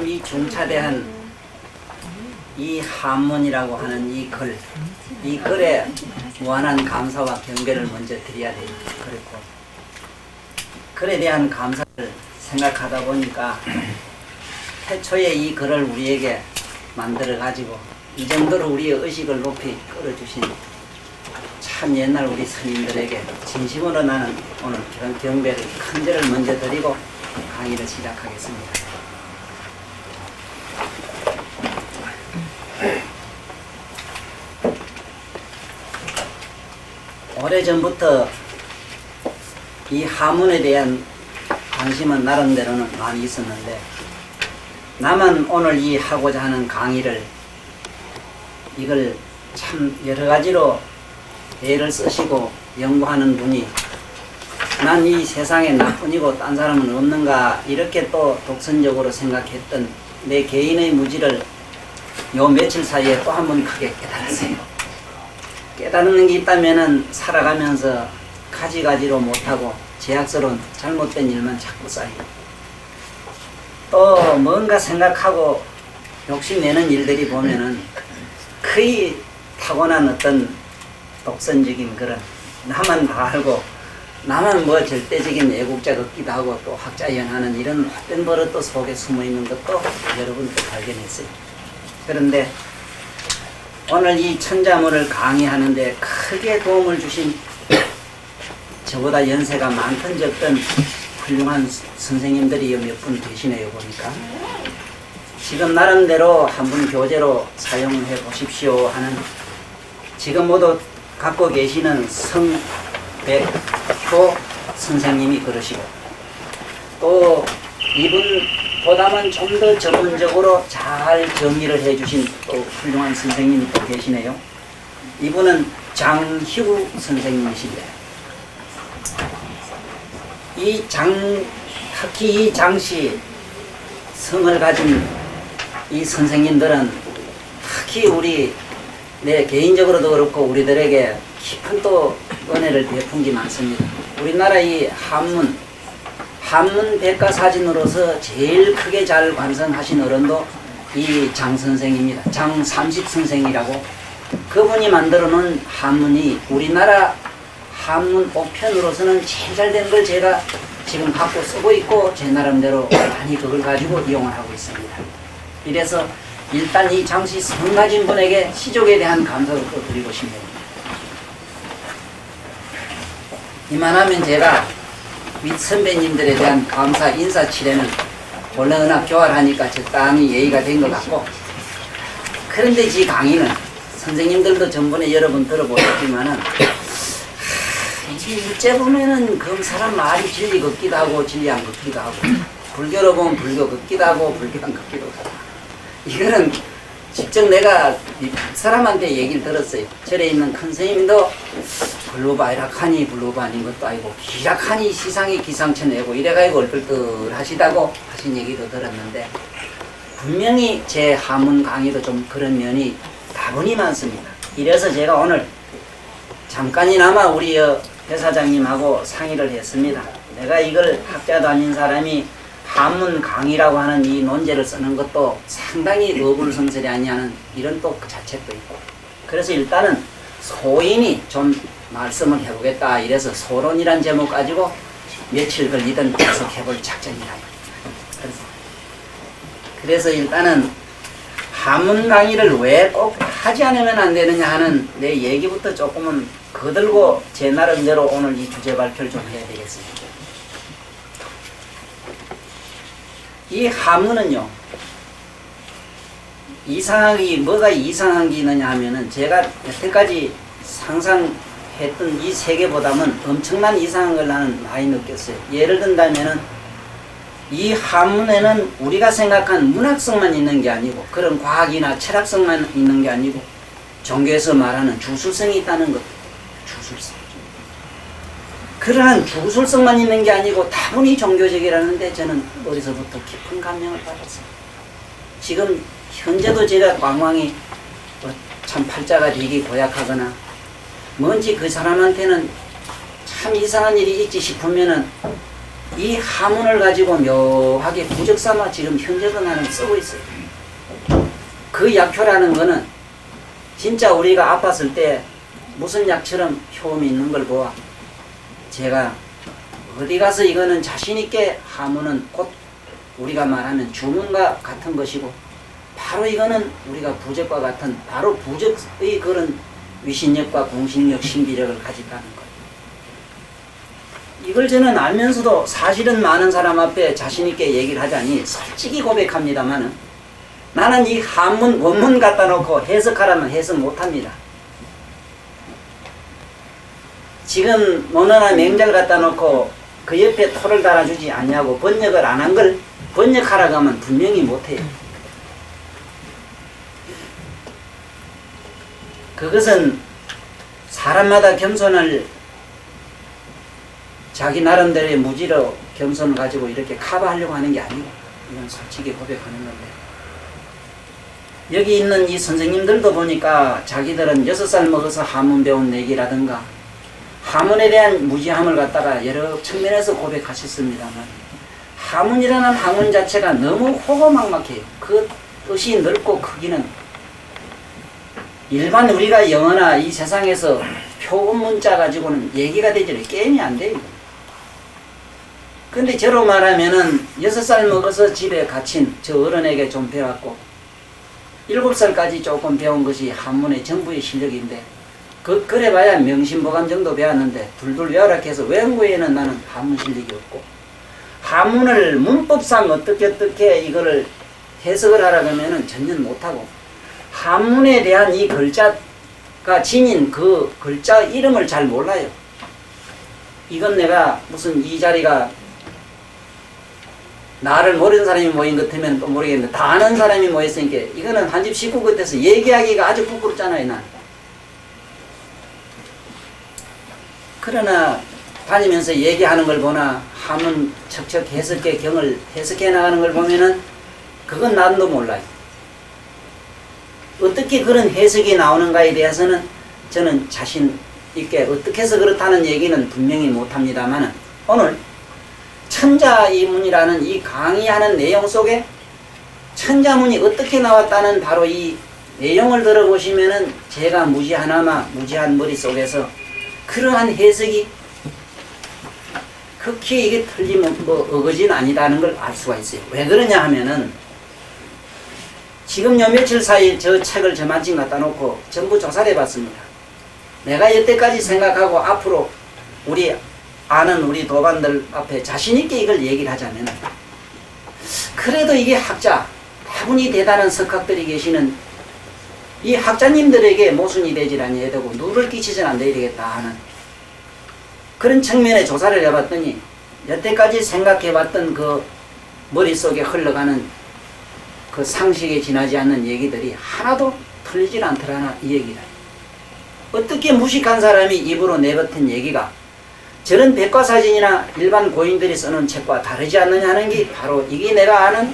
참 이 중차대한 이 한문이라고 하는 이 글에 무한한 감사와 경배를 먼저 드려야 돼요. 그렇고 글에 대한 감사를 생각하다 보니까 태초에 이 글을 우리에게 만들어 가지고 이 정도로 우리의 의식을 높이 끌어주신 참 옛날 우리 스님들에게 진심으로 나는 오늘 그런 경배를 큰절을 먼저 드리고 강의를 시작하겠습니다. 오래전부터 이 하문에 대한 관심은 나름대로는 많이 있었는데 나만 오늘 이 하고자 하는 강의를 이걸 참 여러 가지로 애를 쓰시고 연구하는 분이 난 이 세상에 나뿐이고 딴 사람은 없는가 이렇게 또 독선적으로 생각했던 내 개인의 무지를 요 며칠 사이에 또 한 번 크게 깨달았어요. 깨달는 게 있다면은 살아가면서 가지가지로 못하고 제약스러운 잘못된 일만 자꾸 쌓이고 또 뭔가 생각하고 욕심내는 일들이 보면은 거의 타고난 어떤 독선적인 그런 나만 다 알고 나만 뭐 절대적인 애국자 같기도 하고 또 학자연하는 이런 헛된 버릇도 속에 숨어있는 것도 여러분도 발견했어요. 그런데 오늘 이 천자문을 강의하는데 크게 도움을 주신 저보다 연세가 많든 적든 훌륭한 선생님들이 몇 분 계시네요 보니까. 지금 나름대로 한분 교재로 사용을 해 보십시오 하는 지금 모두 갖고 계시는 성백효 선생님이 그러시고 또 이분보다는 좀 더 전문적으로 잘 정리를 해주신 또 훌륭한 선생님이 또 계시네요. 이분은 장희우 선생님이신데 특히 이 장씨 성을 가진 이 선생님들은 특히 우리 내 개인적으로도 그렇고 우리들에게 깊은 또 은혜를 베푼 게 많습니다. 우리나라 이 한문 백과사진으로서 제일 크게 잘 완성하신 어른도 이 장 선생입니다. 장삼식 선생이라고 그분이 만들어 놓은 한문이 우리나라 한문 옥편으로서는 제일 잘 된 걸 제가 지금 갖고 쓰고 있고 제 나름대로 많이 그걸 가지고 이용을 하고 있습니다. 이래서 일단 이 장씨 성 가진 분에게 시족에 대한 감사를 또 드리고 싶네요. 이만하면 제가 윗 선배님들에 대한 감사 인사치레는 원래 은학 교활하니까 적당히 예의가 된 것 같고 그런데 이 강의는 선생님들도 전번에 여러 번 들어보셨지만은 이게 일제 보면은 그 사람 말이 진리 같기도 하고 진리 안 같기도 하고 불교로 보면 불교 같기도 하고 불교 안 같기도 하고 이거는 직접 내가 사람한테 얘기를 들었어요. 절에 있는 큰 스님도 불로바 이락하니 불로바 아닌 것도 아니고 기락하니 시상이 기상천 내고 이래가지고 얼떨떨 하시다고 하신 얘기도 들었는데 분명히 제 하문 강의도 좀 그런 면이 다분히 많습니다. 이래서 제가 오늘 잠깐이나마 우리 회사장님하고 상의를 했습니다. 내가 이걸 학자도 아닌 사람이 한문 강의라고 하는 이 논제를 쓰는 것도 상당히 어불성설이 아니하는 이런 또 그 자책도 있고 그래서 일단은 소인이 좀 말씀을 해보겠다 이래서 소론이란 제목 가지고 며칠 걸리든 계속 해볼 작전이다. 그래서 일단은 한문 강의를 왜 꼭 하지 않으면 안 되느냐 하는 내 얘기부터 조금은 거들고 제 나름대로 오늘 이 주제 발표를 좀 해야 되겠습니다. 이 한문은요 뭐가 이상한 게 있느냐 하면은 제가 여태까지 상상했던 이 세계보다는 엄청난 이상한 걸 나는 많이 느꼈어요. 예를 든다면은 이 한문에는 우리가 생각한 문학성만 있는 게 아니고 그런 과학이나 철학성만 있는 게 아니고 종교에서 말하는 주술성이 있다는 것. 주술성. 그러한 주술성만 있는 게 아니고 다분히 종교적이라는데 저는 어디서부터 깊은 감명을 받았어요. 지금 현재도 제가 광광이 참 팔자가 되게 고약하거나 뭔지 그 사람한테는 참 이상한 일이 있지 싶으면은 이 하문을 가지고 묘하게 부적삼아 지금 현재도 나는 쓰고 있어요. 그 약효라는 거는 진짜 우리가 아팠을 때 무슨 약처럼 효험이 있는 걸 보아 제가 어디 가서 이거는 자신있게 하문은 곧 우리가 말하면 주문과 같은 것이고 바로 이거는 우리가 부적과 같은 바로 부적의 그런 위신력과 공신력, 신비력을 가졌다는 것. 이걸 저는 알면서도 사실은 많은 사람 앞에 자신있게 얘기를 하자니 솔직히 고백합니다만은 나는 이 한문, 원문 갖다 놓고 해석하라면 해석 못합니다. 지금 논어나 맹자를 갖다 놓고 그 옆에 토를 달아주지 않냐고 번역을 안 한 걸 번역하라고 하면 분명히 못해요. 그것은 사람마다 겸손을 자기 나름대로의 무지로 겸손을 가지고 이렇게 커버하려고 하는 게 아니고 이건 솔직히 고백하는 건데 여기 있는 이 선생님들도 보니까 자기들은 6살 먹어서 하문 배운 내기라든가 하문에 대한 무지함을 갖다가 여러 측면에서 고백하셨습니다만 하문이라는 학문 자체가 너무 호고막막해요. 그 뜻이 넓고 크기는 일반 우리가 영어나 이 세상에서 표본 문자 가지고는 얘기가 되지 게임이 안 돼요. 근데 저로 말하면은 6살 먹어서 집에 갇힌 저 어른에게 좀 배웠고 7살까지 조금 배운 것이 한문의 전부의 실력인데 그래봐야 명심보감 정도 배웠는데 둘둘 외워라 해서 외운 거에는 나는 한문 실력이 없고 한문을 문법상 어떻게 이거를 해석을 하라고 하면은 전혀 못하고 한문에 대한 이 글자가 지닌 그 글자 이름을 잘 몰라요. 이건 내가 무슨 이 자리가 나를 모르는 사람이 모인 것 같으면 또 모르겠는데 다 아는 사람이 모였으니까 이거는 한 집 식구 같아서 얘기하기가 아주 부끄럽잖아요. 난. 그러나 다니면서 얘기하는 걸 보나 한문 척척 해석해 경을 해석해 나가는 걸 보면은 그건 나도 몰라요. 어떻게 그런 해석이 나오는가에 대해서는 저는 자신 있게 어떻게 해서 그렇다는 얘기는 분명히 못합니다만은 오늘 천자이문이라는 이 강의하는 내용 속에 천자문이 어떻게 나왔다는 바로 이 내용을 들어보시면은 제가 무지한 머릿속에서 그러한 해석이 극히 이게 어거진 아니다는 걸 알 수가 있어요. 왜 그러냐 하면은 지금 요 며칠 사이 저 책을 저만큼 갖다 놓고 전부 조사를 해봤습니다. 내가 여태까지 생각하고 앞으로 우리 아는 우리 도반들 앞에 자신있게 이걸 얘기를 하자면 그래도 이게 학자, 다분히 대단한 석학들이 계시는 이 학자님들에게 모순이 되질 않아야 되고 누를 끼치진 않아야 되겠다 하는 그런 측면에 조사를 해봤더니 여태까지 생각해봤던 그 머릿속에 흘러가는 그 상식에 지나지 않는 얘기들이 하나도 틀리질 않더라나 이 얘기다. 어떻게 무식한 사람이 입으로 내뱉은 얘기가 저런 백과사전이나 일반 고인들이 쓰는 책과 다르지 않느냐는 게 바로 이게 내가 아는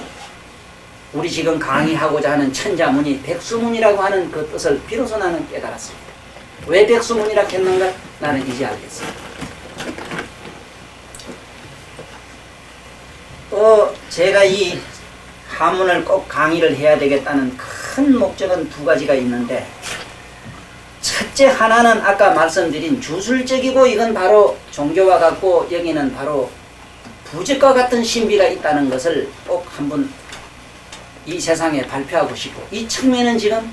우리 지금 강의하고자 하는 천자문이 백수문이라고 하는 그 뜻을 비로소 나는 깨달았습니다. 왜 백수문이라고 했는가? 나는 이제 알겠습니다. 또 제가 이 한문을 꼭 강의를 해야 되겠다는 큰 목적은 두 가지가 있는데 첫째 하나는 아까 말씀드린 주술적이고 이건 바로 종교와 같고 여기는 바로 부적과 같은 신비가 있다는 것을 꼭 한번 이 세상에 발표하고 싶고 이 측면은 지금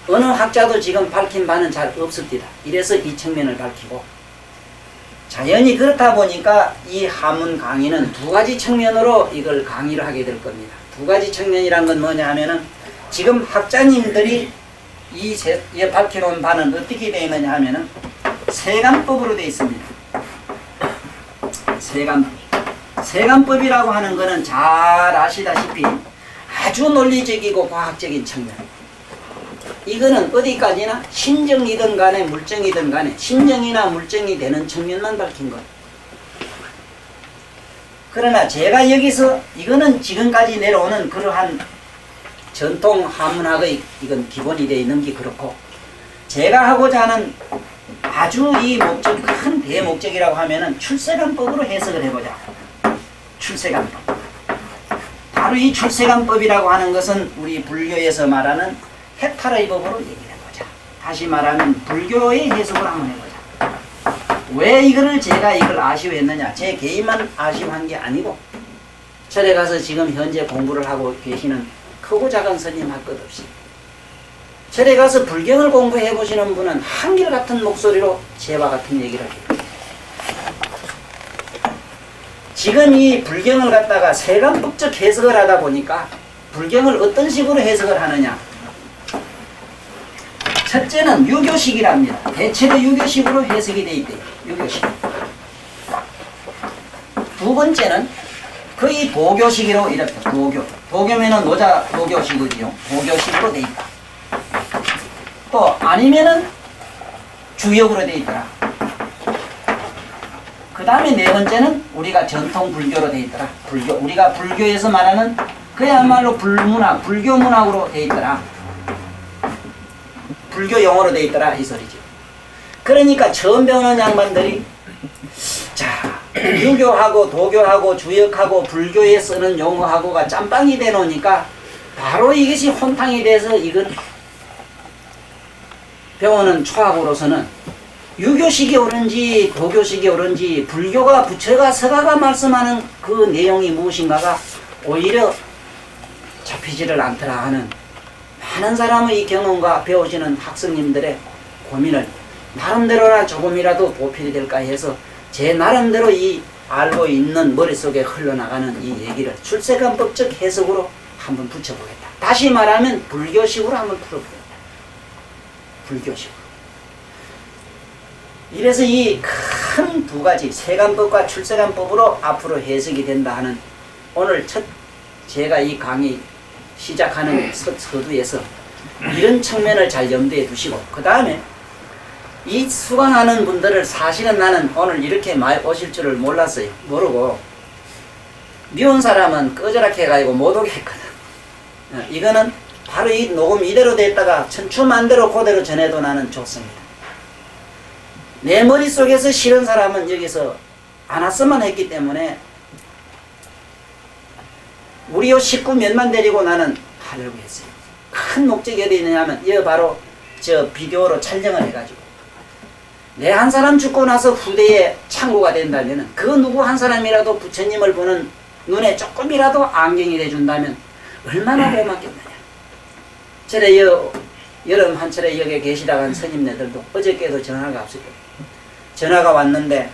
어느 학자도 지금 밝힌 바는 잘 없습니다. 이래서 이 측면을 밝히고 자연히 그렇다 보니까 이 한문 강의는 두 가지 측면으로 이걸 강의를 하게 될 겁니다. 두 가지 측면이란 건 뭐냐 하면은 지금 학자님들이 이 밝혀놓은 바는 어떻게 되어 있느냐 하면은 세간법으로 되어 있습니다. 세간법이라고 하는 거는 잘 아시다시피 아주 논리적이고 과학적인 측면. 이거는 어디까지나 신정이든 간에 물정이든 간에 신정이나 물정이 되는 측면만 밝힌 것. 그러나 제가 여기서 이거는 지금까지 내려오는 그러한 전통 한문학의 이건 기본이 되어 있는 게 그렇고 제가 하고자 하는 아주 이 목적 큰 대목적이라고 하면은 출세관법으로 해석을 해보자. 출세관법. 바로 이 출세관법이라고 하는 것은 우리 불교에서 말하는 해탈의 법으로 얘기해보자. 다시 말하면 불교의 해석을 한번 해보자. 왜 이거를 제가 이걸 아쉬워했느냐. 제 개인만 아쉬워한 게 아니고 절에 가서 지금 현재 공부를 하고 계시는 크고 작은 스님 할 것 없이 절에 가서 불경을 공부해 보시는 분은 한결같은 목소리로 제와 같은 얘기를 해요. 지금 이 불경을 갖다가 세간법적 해석을 하다 보니까 불경을 어떤 식으로 해석을 하느냐. 첫째는 유교식이랍니다. 대체로 유교식으로 해석이 돼 있대요. 유교식. 두 번째는 거의 도교식으로 이렇게 도교. 도교면은 노자 도교식이지요. 도교식으로 돼 있다. 또 아니면은 주역으로 돼 있더라. 그 다음에 네 번째는 우리가 전통 불교로 돼 있더라. 불교. 우리가 불교에서 말하는 그야말로 불문학, 불교 문학으로 돼 있더라. 불교 용어로 돼 있더라 이 소리죠. 그러니까 처음 배우는 양반들이 자 유교하고 도교하고 주역하고 불교에 쓰는 용어하고가 짬빵이 돼 놓으니까 바로 이것이 혼탕이 돼서 이건 배우는 초학으로서는 유교식이 옳은지 도교식이 옳은지 불교가 부처가 서가가 말씀하는 그 내용이 무엇인가가 오히려 잡히지를 않더라 하는 많은 사람의 이 경험과 배우시는 학생님들의 고민을 나름대로나 조금이라도 보필이 될까 해서 제 나름대로 이 알고 있는 머릿속에 흘러나가는 이 얘기를 출세관법적 해석으로 한번 붙여보겠다. 다시 말하면 불교식으로 한번 풀어보겠다. 불교식으로. 이래서 이 큰 두 가지 세간법과 출세간법으로 앞으로 해석이 된다 하는 오늘 첫 제가 이 강의 시작하는 서두에서 이런 측면을 잘 염두에 두시고 그 다음에 이 수강하는 분들을 사실은 나는 오늘 이렇게 많이 오실 줄을 몰랐어요. 모르고 미운 사람은 꺼져라게 해가지고 못 오게 했거든. 이거는 바로 이 녹음 이대로 됐다가 천추만대로 그대로 전해도 나는 좋습니다. 내 머릿속에서 싫은 사람은 여기서 안 왔으면 했기 때문에 우리 요 식구 몇만 데리고 나는 하려고 했어요. 큰 목적이 어디 있느냐면 이 바로 저 비디오로 촬영을 해가지고 내 한 사람 죽고 나서 후대에 창구가 된다면 그 누구 한 사람이라도 부처님을 보는 눈에 조금이라도 안경이 돼준다면 얼마나 고맙겠느냐. 저래 여름 한철에 여기 계시다간 스님네들도 어저께도 전화가 없을 거예요. 전화가 왔는데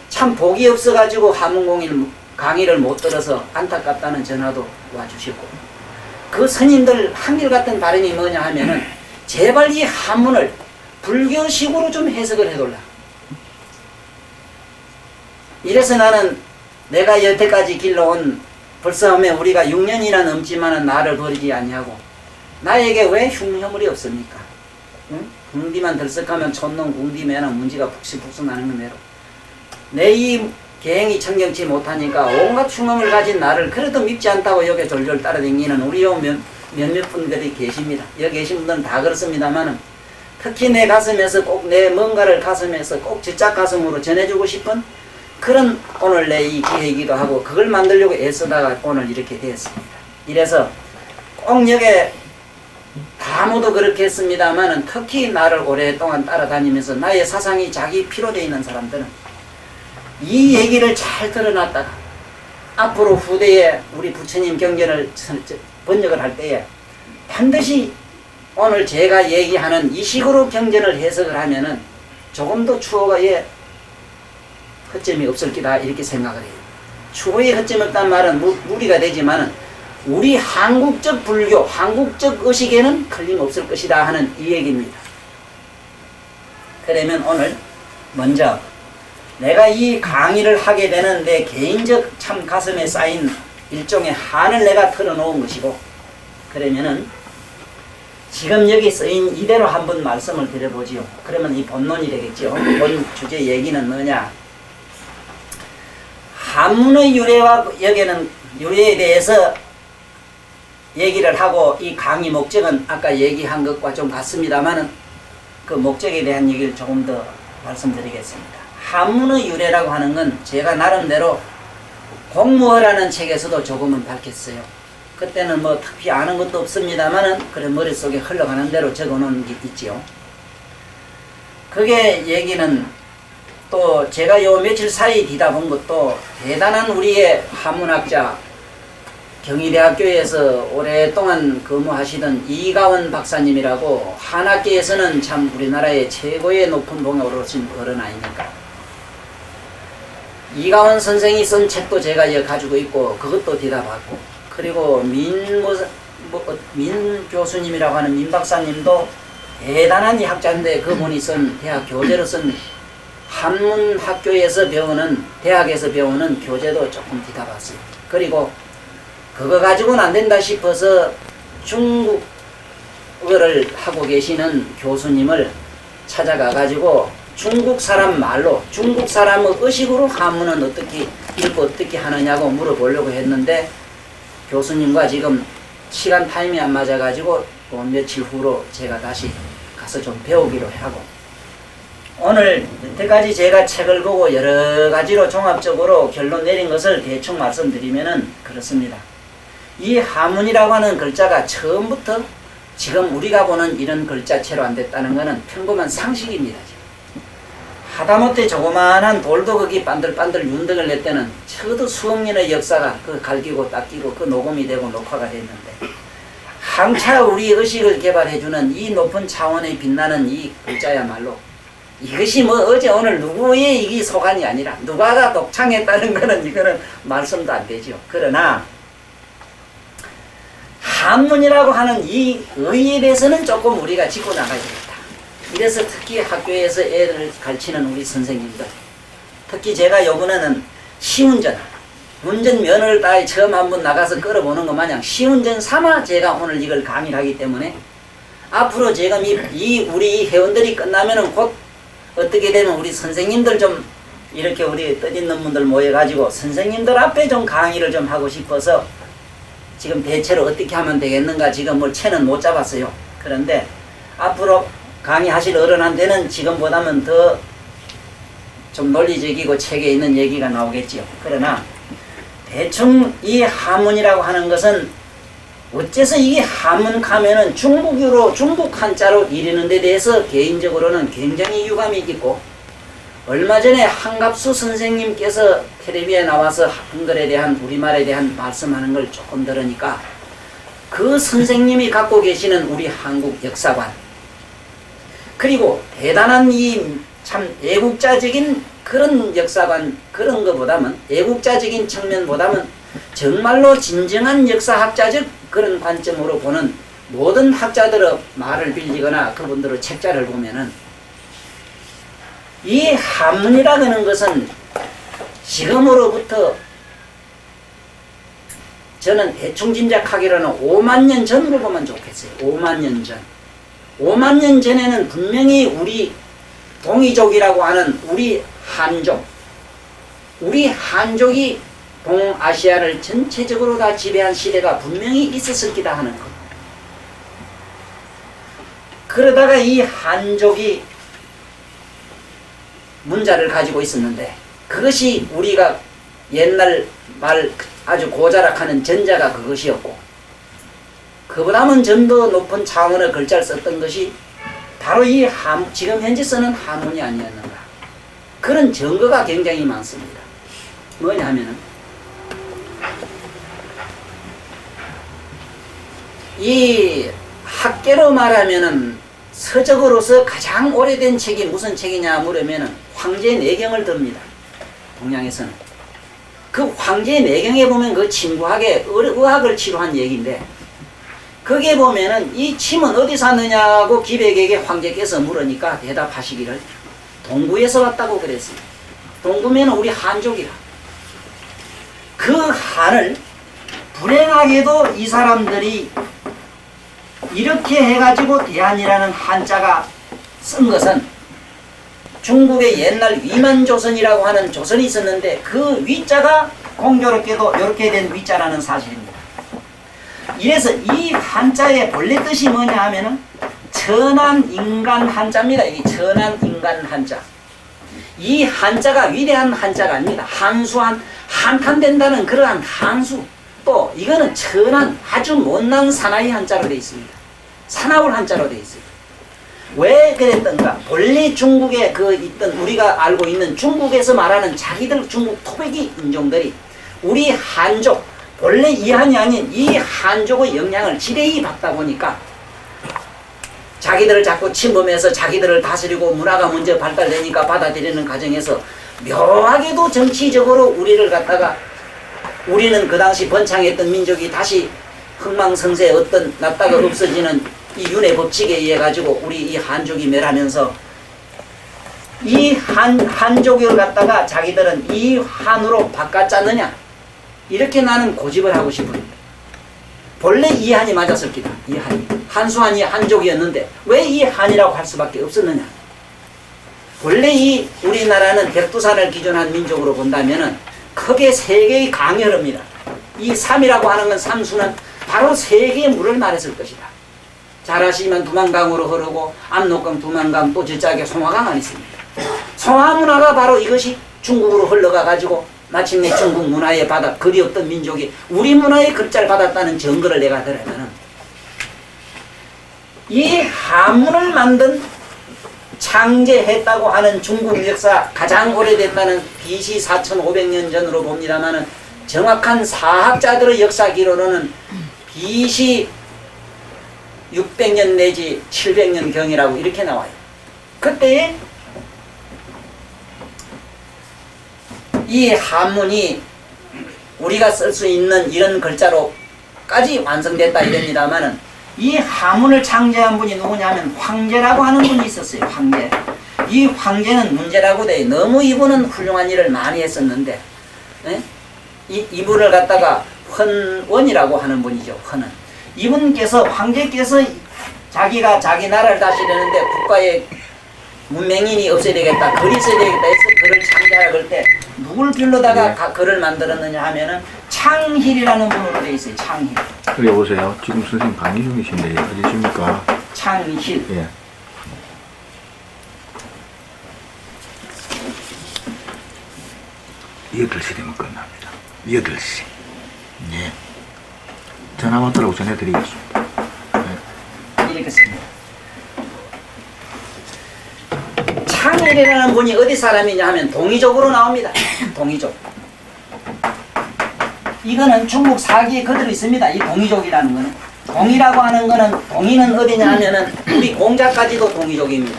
참 복이 없어가지고 하문공일 강의를 못 들어서 안타깝다는 전화도 와주시고 그 스님들 한결같은 바람이 뭐냐 하면은 제발 이 한문을 불교식으로 좀 해석을 해달라. 이래서 나는 내가 여태까지 길러온 벌써 하면 우리가 6년이나 넘지만은 나를 버리지 않냐고 나에게 왜 흉혐물이 없습니까? 응? 궁디만 들썩하면 촌놈 궁디면은 문제가 북시북수 나는 거매로 내 이 계행이 청경치 못하니까 온갖 흉험을 가진 나를 그래도 밉지 않다고 여기 졸졸 따라다니는 우리 요 몇몇 분들이 계십니다. 여기 계신 분들은 다 그렇습니다만은 특히 내 가슴에서 꼭 내 뭔가를 가슴에서 꼭 지짝 가슴으로 전해주고 싶은 그런 오늘 내 이 기회이기도 하고 그걸 만들려고 애쓰다가 오늘 이렇게 되었습니다. 이래서 꼭 여기 다 모두 그렇게 했습니다만은 특히 나를 오랫동안 따라다니면서 나의 사상이 자기 피로 되어 있는 사람들은 이 얘기를 잘 들어놨다가 앞으로 후대에 우리 부처님 경전을 번역을 할 때에 반드시 오늘 제가 얘기하는 이 식으로 경전을 해석을 하면은 조금 더 추호의 허점이 없을 기다 이렇게 생각을 해요. 추호의 허점이 없다는 말은 무리가 되지만은 우리 한국적 불교, 한국적 의식에는 틀림없을 것이다 하는 이 얘기입니다. 그러면 오늘 먼저 내가 이 강의를 하게 되는 내 개인적 참 가슴에 쌓인 일종의 한을 내가 털어놓은 것이고 그러면은 지금 여기 쓰인 이대로 한번 말씀을 드려보지요. 그러면 이 본론이 되겠죠. 본 주제 얘기는 뭐냐. 한문의 유래와 여기는 유래에 대해서 얘기를 하고 이 강의 목적은 아까 얘기한 것과 좀 같습니다만은 그 목적에 대한 얘기를 조금 더 말씀드리겠습니다. 한문의 유래라고 하는 건 제가 나름대로 공무어라는 책에서도 조금은 밝혔어요. 그때는 뭐 특히 아는 것도 없습니다만은 그래 머릿속에 흘러가는 대로 적어놓은 게 있지요. 그게 얘기는 또 제가 요 며칠 사이 뒤다 본 것도 대단한 우리의 한문학자 경희대학교에서 오랫동안 근무하시던 이가원 박사님이라고 한학계에서는 참 우리나라의 최고의 높은 봉에 오르신 어른 아닙니까? 이가원 선생이 쓴 책도 제가 이제 가지고 있고 그것도 뒤다 봤고, 그리고 민 교수님이라고 하는 민 박사님도 대단한 이 학자인데 그분이 쓴 대학 교재로 쓴 한문학교에서 배우는 대학에서 배우는 교재도 조금 뒤다 봤어요. 그리고 그거 가지고는 안 된다 싶어서 중국어를 하고 계시는 교수님을 찾아가 가지고 중국 사람 말로 중국 사람의 의식으로 한문은 어떻게 읽고 어떻게 하느냐고 물어보려고 했는데 교수님과 지금 시간 타임이 안 맞아 가지고 며칠 후로 제가 다시 가서 좀 배우기로 하고, 오늘 여태까지 제가 책을 보고 여러 가지로 종합적으로 결론 내린 것을 대충 말씀드리면은 그렇습니다. 이 한문이라고 하는 글자가 처음부터 지금 우리가 보는 이런 글자체로 안 됐다는 것은 평범한 상식입니다. 하다못해 조그마한 돌도 거기 반들반들 윤덕을 낼 때는 적어도 수억 년의 역사가 그 갈기고 닦이고 그 녹음이 되고 녹화가 됐는데, 항차 우리 의식을 개발해주는 이 높은 차원의 빛나는 이 글자야말로 이것이 뭐 어제 오늘 누구의 이기 소관이 아니라 누가가 독창했다는 거는 이거는 말씀도 안 되죠. 그러나 한문이라고 하는 이 의의에 대해서는 조금 우리가 짚고 나가야 되겠다. 이래서 특히 학교에서 애들을 가르치는 우리 선생님들, 특히 제가 요번에는 시운전, 운전면허를 따위 처음 한번 나가서 끌어보는 것 마냥 시운전 삼아 제가 오늘 이걸 강의를 하기 때문에 앞으로 제가 이 우리 회원들이 끝나면은 곧 어떻게 되면 우리 선생님들 좀 이렇게 우리 뜻있는 분들 모여가지고 선생님들 앞에 좀 강의를 좀 하고 싶어서 지금 대체로 어떻게 하면 되겠는가 지금 뭘 채는 못 잡았어요. 그런데 앞으로 강의하실 어른한테는 지금보다는 더 좀 논리적이고 책에 있는 얘기가 나오겠지요. 그러나 대충 이 한문이라고 하는 것은 어째서 이게 한문 가면은 중국어로 중국 한자로 이르는 데 대해서 개인적으로는 굉장히 유감이 있고, 얼마 전에 한갑수 선생님께서 텔레비에 나와서 한글에 대한 우리말에 대한 말씀하는 걸 조금 들으니까 그 선생님이 갖고 계시는 우리 한국 역사관, 그리고 대단한 이 참 애국자적인 그런 역사관, 그런 것보다는 애국자적인 측면보다는 정말로 진정한 역사학자적 그런 관점으로 보는 모든 학자들의 말을 빌리거나 그분들의 책자를 보면은 이 한문이라고 하는 것은 지금으로부터 저는 대충 짐작하기로는 5만 년 전으로 보면 좋겠어요. 5만 년 전. 5만 년 전에는 분명히 우리 동이족이라고 하는 우리 한족이 동아시아를 전체적으로 다 지배한 시대가 분명히 있었을 기다 하는 것. 그러다가 이 한족이 문자를 가지고 있었는데 그것이 우리가 옛날 말 아주 고자락하는 전자가 그것이었고, 그보다는 좀 더 높은 차원의 글자를 썼던 것이 바로 이 지금 현재 쓰는 한문이 아니었는가. 그런 증거가 굉장히 많습니다. 뭐냐 하면은 이 학계로 말하면은 서적으로서 가장 오래된 책이 무슨 책이냐 물으면은 황제내경을 듭니다. 동양에서는. 그 황제내경에 보면 그 진부하게 의학을 치료한 얘기인데, 거기에 보면은 이 침은 어디서 왔느냐고 기백에게 황제께서 물으니까 대답하시기를 동부에서 왔다고 그랬습니다. 동부면 우리 한족이라. 그 한을 불행하게도 이 사람들이 이렇게 해가지고 대한이라는 한자가 쓴 것은 중국의 옛날 위만조선이라고 하는 조선이 있었는데 그 위자가 공교롭게도 이렇게 된 위자라는 사실입니다. 이래서 이 한자의 본래 뜻이 뭐냐 하면은 천안인간 한자입니다. 이 천안인간 한자. 이 한자가 위대한 한자가 아닙니다. 한수한 한탄된다는 그러한 한수. 또 이거는 천한 아주 못난 사나이 한자로 되어 있습니다. 사나울 한자로 되어 있어요. 왜 그랬던가? 본래 중국에 그 있던 우리가 알고 있는 중국에서 말하는 자기들 중국 토백이 인종들이 우리 한족 본래 이한이 아닌 이 한족의 영향을 지대히 받다 보니까 자기들을 자꾸 침범해서 자기들을 다스리고 문화가 먼저 발달되니까 받아들이는 과정에서 묘하게도 정치적으로 우리를 갖다가 우리는 그 당시 번창했던 민족이 다시 흥망성쇠 어떤 났다가 없어지는 이 윤회 법칙에 의해 가지고 우리 이 한족이 멸하면서 이 한족을 갖다가 자기들은 이 한으로 바꿔짰느냐 이렇게 나는 고집을 하고 싶습니다. 본래 이 한이 맞았을 기다. 이 한이 한수한이 한족이었는데 왜 이 한이라고 할 수밖에 없었느냐. 원래 이 우리나라는 백두산을 기준한 민족으로 본다면은 크게 세 개의 강이 흐릅니다. 이 삼이라고 하는 건 삼수는 바로 세 개의 물을 말했을 것이다. 잘 아시지만 두만강으로 흐르고 압록강, 두만강 또 저짝에 송화강이 있습니다. 송화문화가 바로 이것이 중국으로 흘러가 가지고 마침내 중국 문화에 받아 그리 없던 민족이 우리 문화의 글자를 받았다는 증거를 내가 들으면은 이 한문을 만든 창제했다고 하는 중국 역사 가장 오래됐다는 BC 4500년 전으로 봅니다만은 정확한 사학자들의 역사 기로로는 BC 600년 내지 700년 경이라고 이렇게 나와요. 그때 이 한문이 우리가 쓸 수 있는 이런 글자로까지 완성됐다 이럽니다만은 이 한문을 창제한 분이 누구냐면 황제라고 하는 분이 있었어요. 황제. 이 황제는 문제라고 돼. 너무 이분은 훌륭한 일을 많이 했었는데 이분을 갖다가 헌원이라고 하는 분이죠. 헌원. 이분께서 황제께서 자기가 자기 나라를 다스리는데 국가의 문맹인이 없어야 되겠다. 글이 있어야 되겠다 해서 글을 창제하라 그럴 때 누굴 빌로다가 글을 만들었느냐 하면은 창힐이라는 분으로 되어 있어요. 창힐. 그래 보세요. 지금 선생님 강의 중이신데 어디십니까? 창힐. 예. 여덟 시 되면 끝납니다. 8시. 예. 전화 받으라고 전해드리겠습니다. 예. 이렇게 씁니다. 창일이라는 분이 어디 사람이냐 하면 동이족으로 나옵니다. 동이족. 이거는 중국 사기에 그대로 있습니다. 이 동이족이라는 거는. 동이라고 하는 거는 동이는 어디냐 하면은 우리 공자까지도 동이족입니다.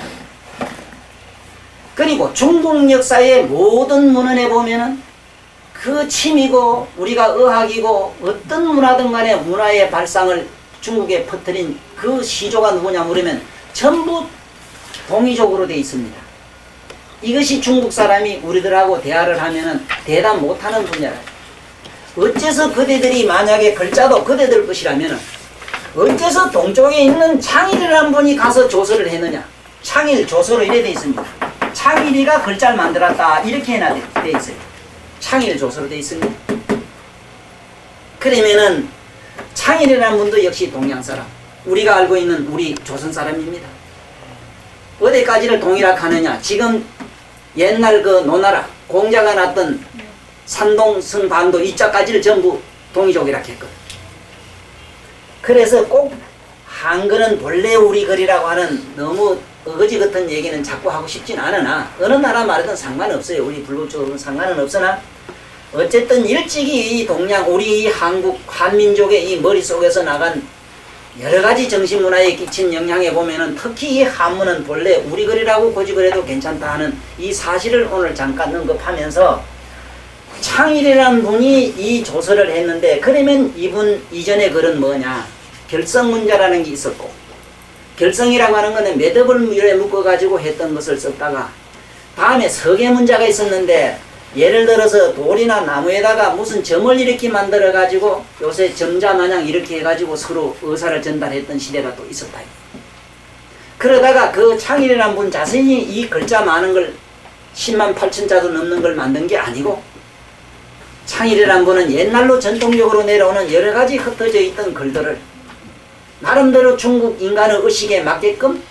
그리고 중국 역사의 모든 문헌에 보면은 그 침이고 우리가 의학이고 어떤 문화든 간에 문화의 발상을 중국에 퍼뜨린 그 시조가 누구냐 물으면 전부 동이족으로 되어 있습니다. 이것이 중국 사람이 우리들하고 대화를 하면은 대답 못하는 분야라. 어째서 그대들이 만약에 글자도 그대들 것이라면은 어째서 동쪽에 있는 창일이라는 분이 가서 조서를 했느냐. 창일 조서로 이래 되어 있습니다. 창일이가 글자를 만들었다 이렇게 해놔 되어 있어요. 창일 조서로 되어 있습니다. 그러면은 창일이라는 분도 역시 동양 사람, 우리가 알고 있는 우리 조선 사람입니다. 어디까지를 동일학 하느냐. 지금 옛날 그 노나라 공자가 났던 산동 성반도 이자까지를 전부 동이족이라 했거든. 그래서 꼭 한글은 본래 우리 글이라고 하는 너무 어거지 같은 얘기는 자꾸 하고 싶진 않으나 어느 나라 말이든 상관없어요. 우리 불법적으로는 상관은 없으나 어쨌든 일찍이 이 동양 우리 이 한국 한민족의 이 머릿속에서 나간 여러가지 정신문화에 끼친 영향에 보면은 특히 이 한문은 본래 우리 글이라고 고집을 해도 괜찮다 하는 이 사실을 오늘 잠깐 언급하면서 창일이라는 분이 이 조서를 했는데 그러면 이분 이전의 글은 뭐냐. 결성문자라는 게 있었고 결성이라고 하는 거는 매듭을 물에 묶어가지고 했던 것을 썼다가 다음에 서계문자가 있었는데 예를 들어서 돌이나 나무에다가 무슨 점을 이렇게 만들어 가지고 요새 점자 마냥 이렇게 해가지고 서로 의사를 전달했던 시대가 또 있었다. 그러다가 그 창일이라는 분 자신이 이 글자 많은 걸 10만 8천 자도 넘는 걸 만든 게 아니고 창일이라는 분은 옛날로 전통적으로 내려오는 여러 가지 흩어져 있던 글들을 나름대로 중국 인간의 의식에 맞게끔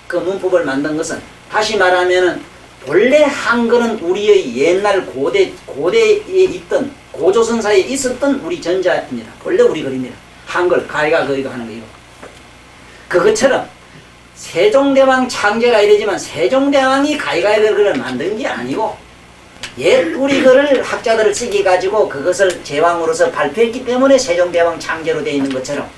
그 문법을 만든 것은 다시 말하면은 원래 한글은 우리의 옛날 고대에 있던 고조선사에 있었던 우리 전자입니다. 원래 우리 글입니다. 한글 가이가 거이가 하는 거 이거. 그것처럼 세종대왕 창제라 이러지만 세종대왕이 가이가의 글을 만든 게 아니고 옛 우리 글을 학자들을 쓰기 가지고 그것을 제왕으로서 발표했기 때문에 세종대왕 창제로 되어 있는 것처럼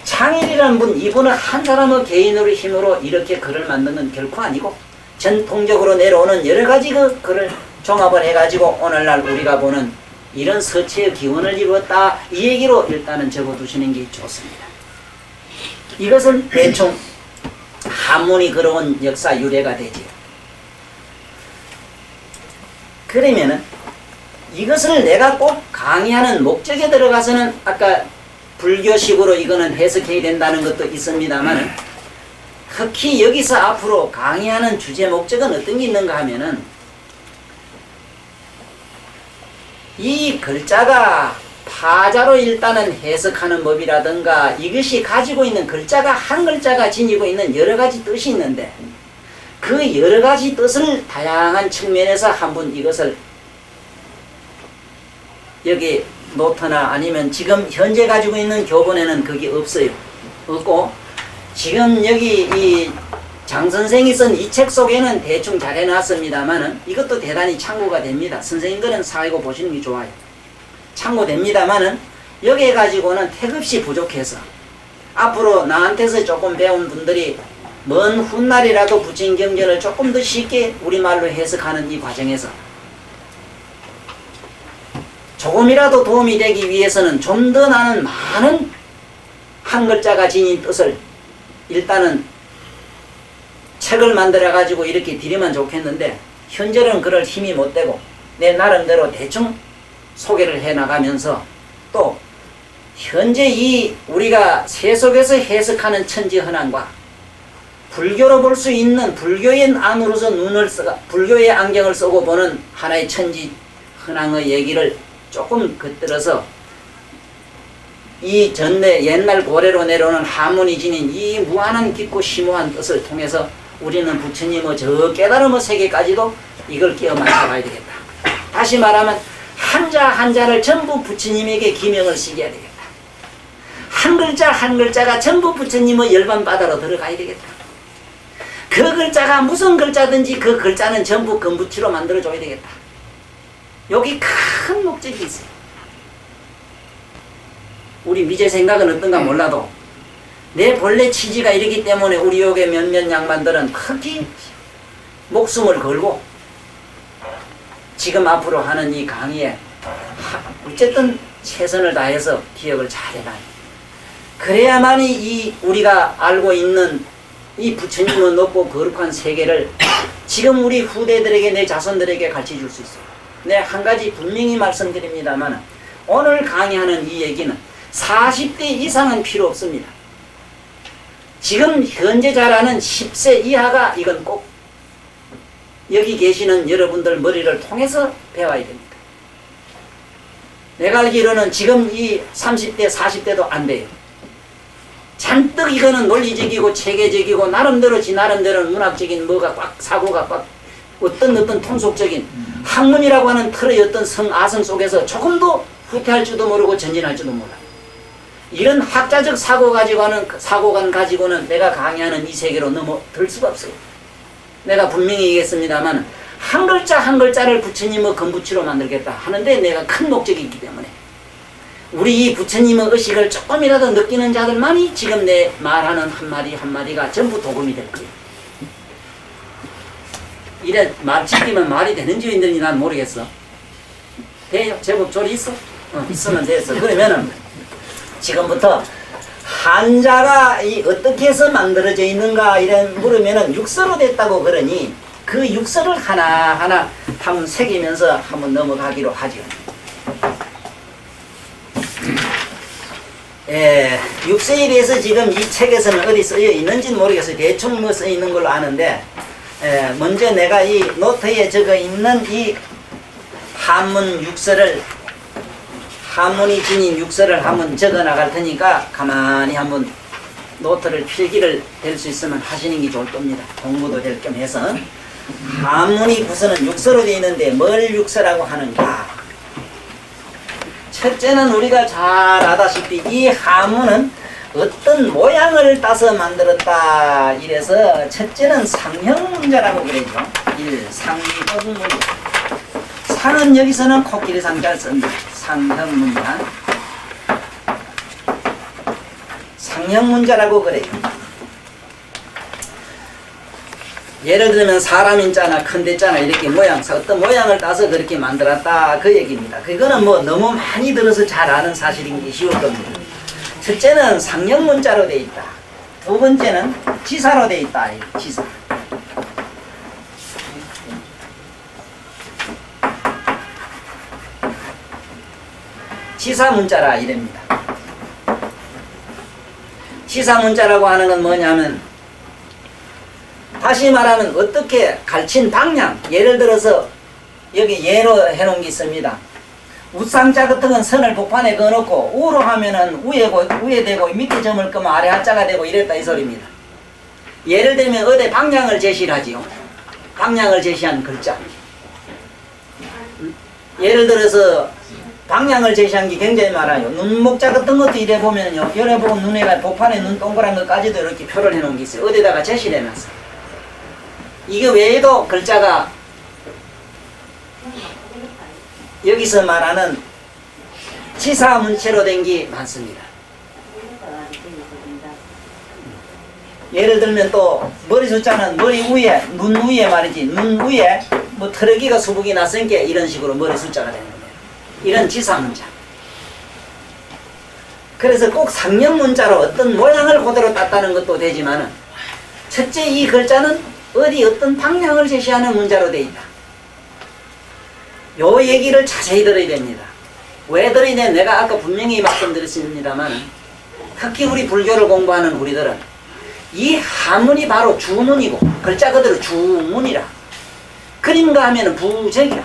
창일이라는 분, 이분은 한 사람의 개인으로 힘으로 이렇게 글을 만든 건 결코 아니고 전통적으로 내려오는 여러 가지 그 글을 종합을 해가지고 오늘날 우리가 보는 이런 서체의 기원을 이루었다, 이 얘기로 일단은 적어두시는 게 좋습니다. 이것은 대충 한문이 걸어온 역사 유래가 되지요. 그러면은 이것을 내가 꼭 강의하는 목적에 들어가서는 아까 불교식으로 이거는 해석해야 된다는 것도 있습니다만 특히 여기서 앞으로 강의하는 주제 목적은 어떤 게 있는가 하면은 이 글자가 파자로 일단은 해석하는 법이라든가 이것이 가지고 있는 글자가 한 글자가 지니고 있는 여러 가지 뜻이 있는데 그 여러 가지 뜻을 다양한 측면에서 한번 이것을 여기 노트나 아니면 지금 현재 가지고 있는 교본에는 그게 없어요. 없고 지금 여기 이 장선생이 쓴 이 책 속에는 대충 잘 해놨습니다만은 이것도 대단히 참고가 됩니다. 선생님 거는 사고 보시는 게 좋아요. 참고됩니다만은 여기에 가지고는 택없이 부족해서 앞으로 나한테서 조금 배운 분들이 먼 훗날이라도 부친경전을 조금 더 쉽게 우리말로 해석하는 이 과정에서 조금이라도 도움이 되기 위해서는 좀 더 나는 많은 한 글자가 지닌 뜻을 일단은 책을 만들어 가지고 이렇게 드리면 좋겠는데 현재는 그럴 힘이 못 되고 내 나름대로 대충 소개를 해 나가면서 또 현재 이 우리가 세속에서 해석하는 천지헌안과 불교로 볼 수 있는 불교인 안으로서 불교의 안경을 쓰고 보는 하나의 천지헌안의 얘기를 조금 겉들어서 이 전내 옛날 고래로 내려오는 한문이 지닌 이 무한한 깊고 심오한 뜻을 통해서 우리는 부처님의 저 깨달음의 세계까지도 이걸 끼워 맞춰가야 되겠다. 다시 말하면 한자 한자를 전부 부처님에게 기명을 시켜야 되겠다. 한 글자 한 글자가 전부 부처님의 열반바다로 들어가야 되겠다. 그 글자가 무슨 글자든지 그 글자는 전부 금부치로 만들어줘야 되겠다. 여기 큰 목적이 있어요. 우리 미제 생각은 어떤가 몰라도 내 본래 취지가 이러기 때문에 우리 요게 몇몇 양반들은 크게 목숨을 걸고 지금 앞으로 하는 이 강의에 어쨌든 최선을 다해서 기억을 잘해라. 그래야만이 이 우리가 알고 있는 이 부처님의 높고 거룩한 세계를 지금 우리 후대들에게 내 자손들에게 가르쳐줄 수 있어요. 네, 한 가지 분명히 말씀드립니다만 오늘 강의하는 이 얘기는 40대 이상은 필요 없습니다. 지금 현재 자라는 10세 이하가 이건 꼭 여기 계시는 여러분들 머리를 통해서 배워야 됩니다. 내가 알기로는 지금 이 30대 40대도 안 돼요. 잔뜩 이거는 논리적이고 체계적이고 나름대로 지 나름대로 문학적인 뭐가 꽉 사고가 꽉 어떤 통속적인 학문이라고 하는 틀의 어떤 성아성 속에서 조금도 후퇴할지도 모르고 전진할지도 몰라. 이런 학자적 사고관 가지고는 내가 강의하는 이 세계로 넘어들 수가 없어요. 내가 분명히 얘기했습니다만 한 글자 한 글자를 부처님의 금부치로 만들겠다 하는데 내가 큰 목적이 있기 때문에 우리 이 부처님의 의식을 조금이라도 느끼는 자들만이 지금 내 말하는 한마디 한마디가 전부 도움이 될 거예요. 이래 말 지키면 말이 되는지 힘든지 난 모르겠어. 돼요? 제법 조리 있어? 있으면 됐어. 그러면은 지금부터 한자가 어떻게 해서 만들어져 있는가 이런 물으면은 육서로 됐다고 그러니 그 육서를 하나하나 한번 새기면서 한번 넘어가기로 하죠. 육서에 대해서 지금 이 책에서는 어디 쓰여 있는지는 모르겠어요. 대충 뭐 써 있는 걸로 아는데 먼저 내가 이 노트에 적어 있는 이 한문 육서를 한문이 지닌 육서를 한번 적어 나갈 테니까 가만히 한번 노트를 필기를 될 수 있으면 하시는 게 좋을 겁니다. 공부도 될 겸 해서 한문이 구서는 육서로 되어 있는데 뭘 육서라고 하는가? 첫째는 우리가 잘 알다시피 이 한문은 어떤 모양을 따서 만들었다. 이래서 첫째는 상형문자라고 그러죠. 1. 상형문자. 상은 여기서는 코끼리 상자를 쓴다. 상형문자. 상형문자라고 그래요. 예를 들면 사람 인자나 큰 대자나 이렇게 모양, 어떤 모양을 따서 그렇게 만들었다 그 얘기입니다. 그거는 뭐 너무 많이 들어서 잘 아는 사실인 게 쉬울 겁니다. 첫째는 상형문자로 되어 있다. 두 번째는 지사로 되어 있다. 지사. 지사문자라 이랍니다. 지사문자라고 하는 건 뭐냐면 다시 말하면 어떻게 가르친 방향, 예를 들어서 여기 예로 해놓은 게 있습니다. 우상자 같은 건 선을 복판에 그어놓고 우로 하면은 위에 되고 밑에 점을 끄면 아래 하자가 되고 이랬다 이 소리입니다. 예를 들면 어디 방향을 제시를 하지요. 방향을 제시한 글자. 예를 들어서 방향을 제시한 게 굉장히 많아요. 눈목자 같은 것도 이래 보면요. 열에 보고 눈에가 복판에 눈 동그란 것까지도 이렇게 표를 해놓은 게 있어요. 어디다가 제시를 해놨어요. 이게 외에도 글자가 여기서 말하는 지사문체로 된 게 많습니다. 예를 들면 또 머리 숫자는 머리 위에, 눈 위에 말이지. 눈 위에 뭐 트럭이가 수북이 났으니까 이런 식으로 머리 숫자가 되는 거예요. 이런 지사문자. 그래서 꼭 상형문자로 어떤 모양을 그대로 땄다는 것도 되지만은 첫째 이 글자는 어디 어떤 방향을 제시하는 문자로 되어 있다. 요 얘기를 자세히 들어야 됩니다. 왜 들어야 돼? 내가 아까 분명히 말씀드렸습니다만 특히 우리 불교를 공부하는 우리들은 이 한문이 바로 주문이고 글자 그대로 주문이라. 그림가 하면 부적이라.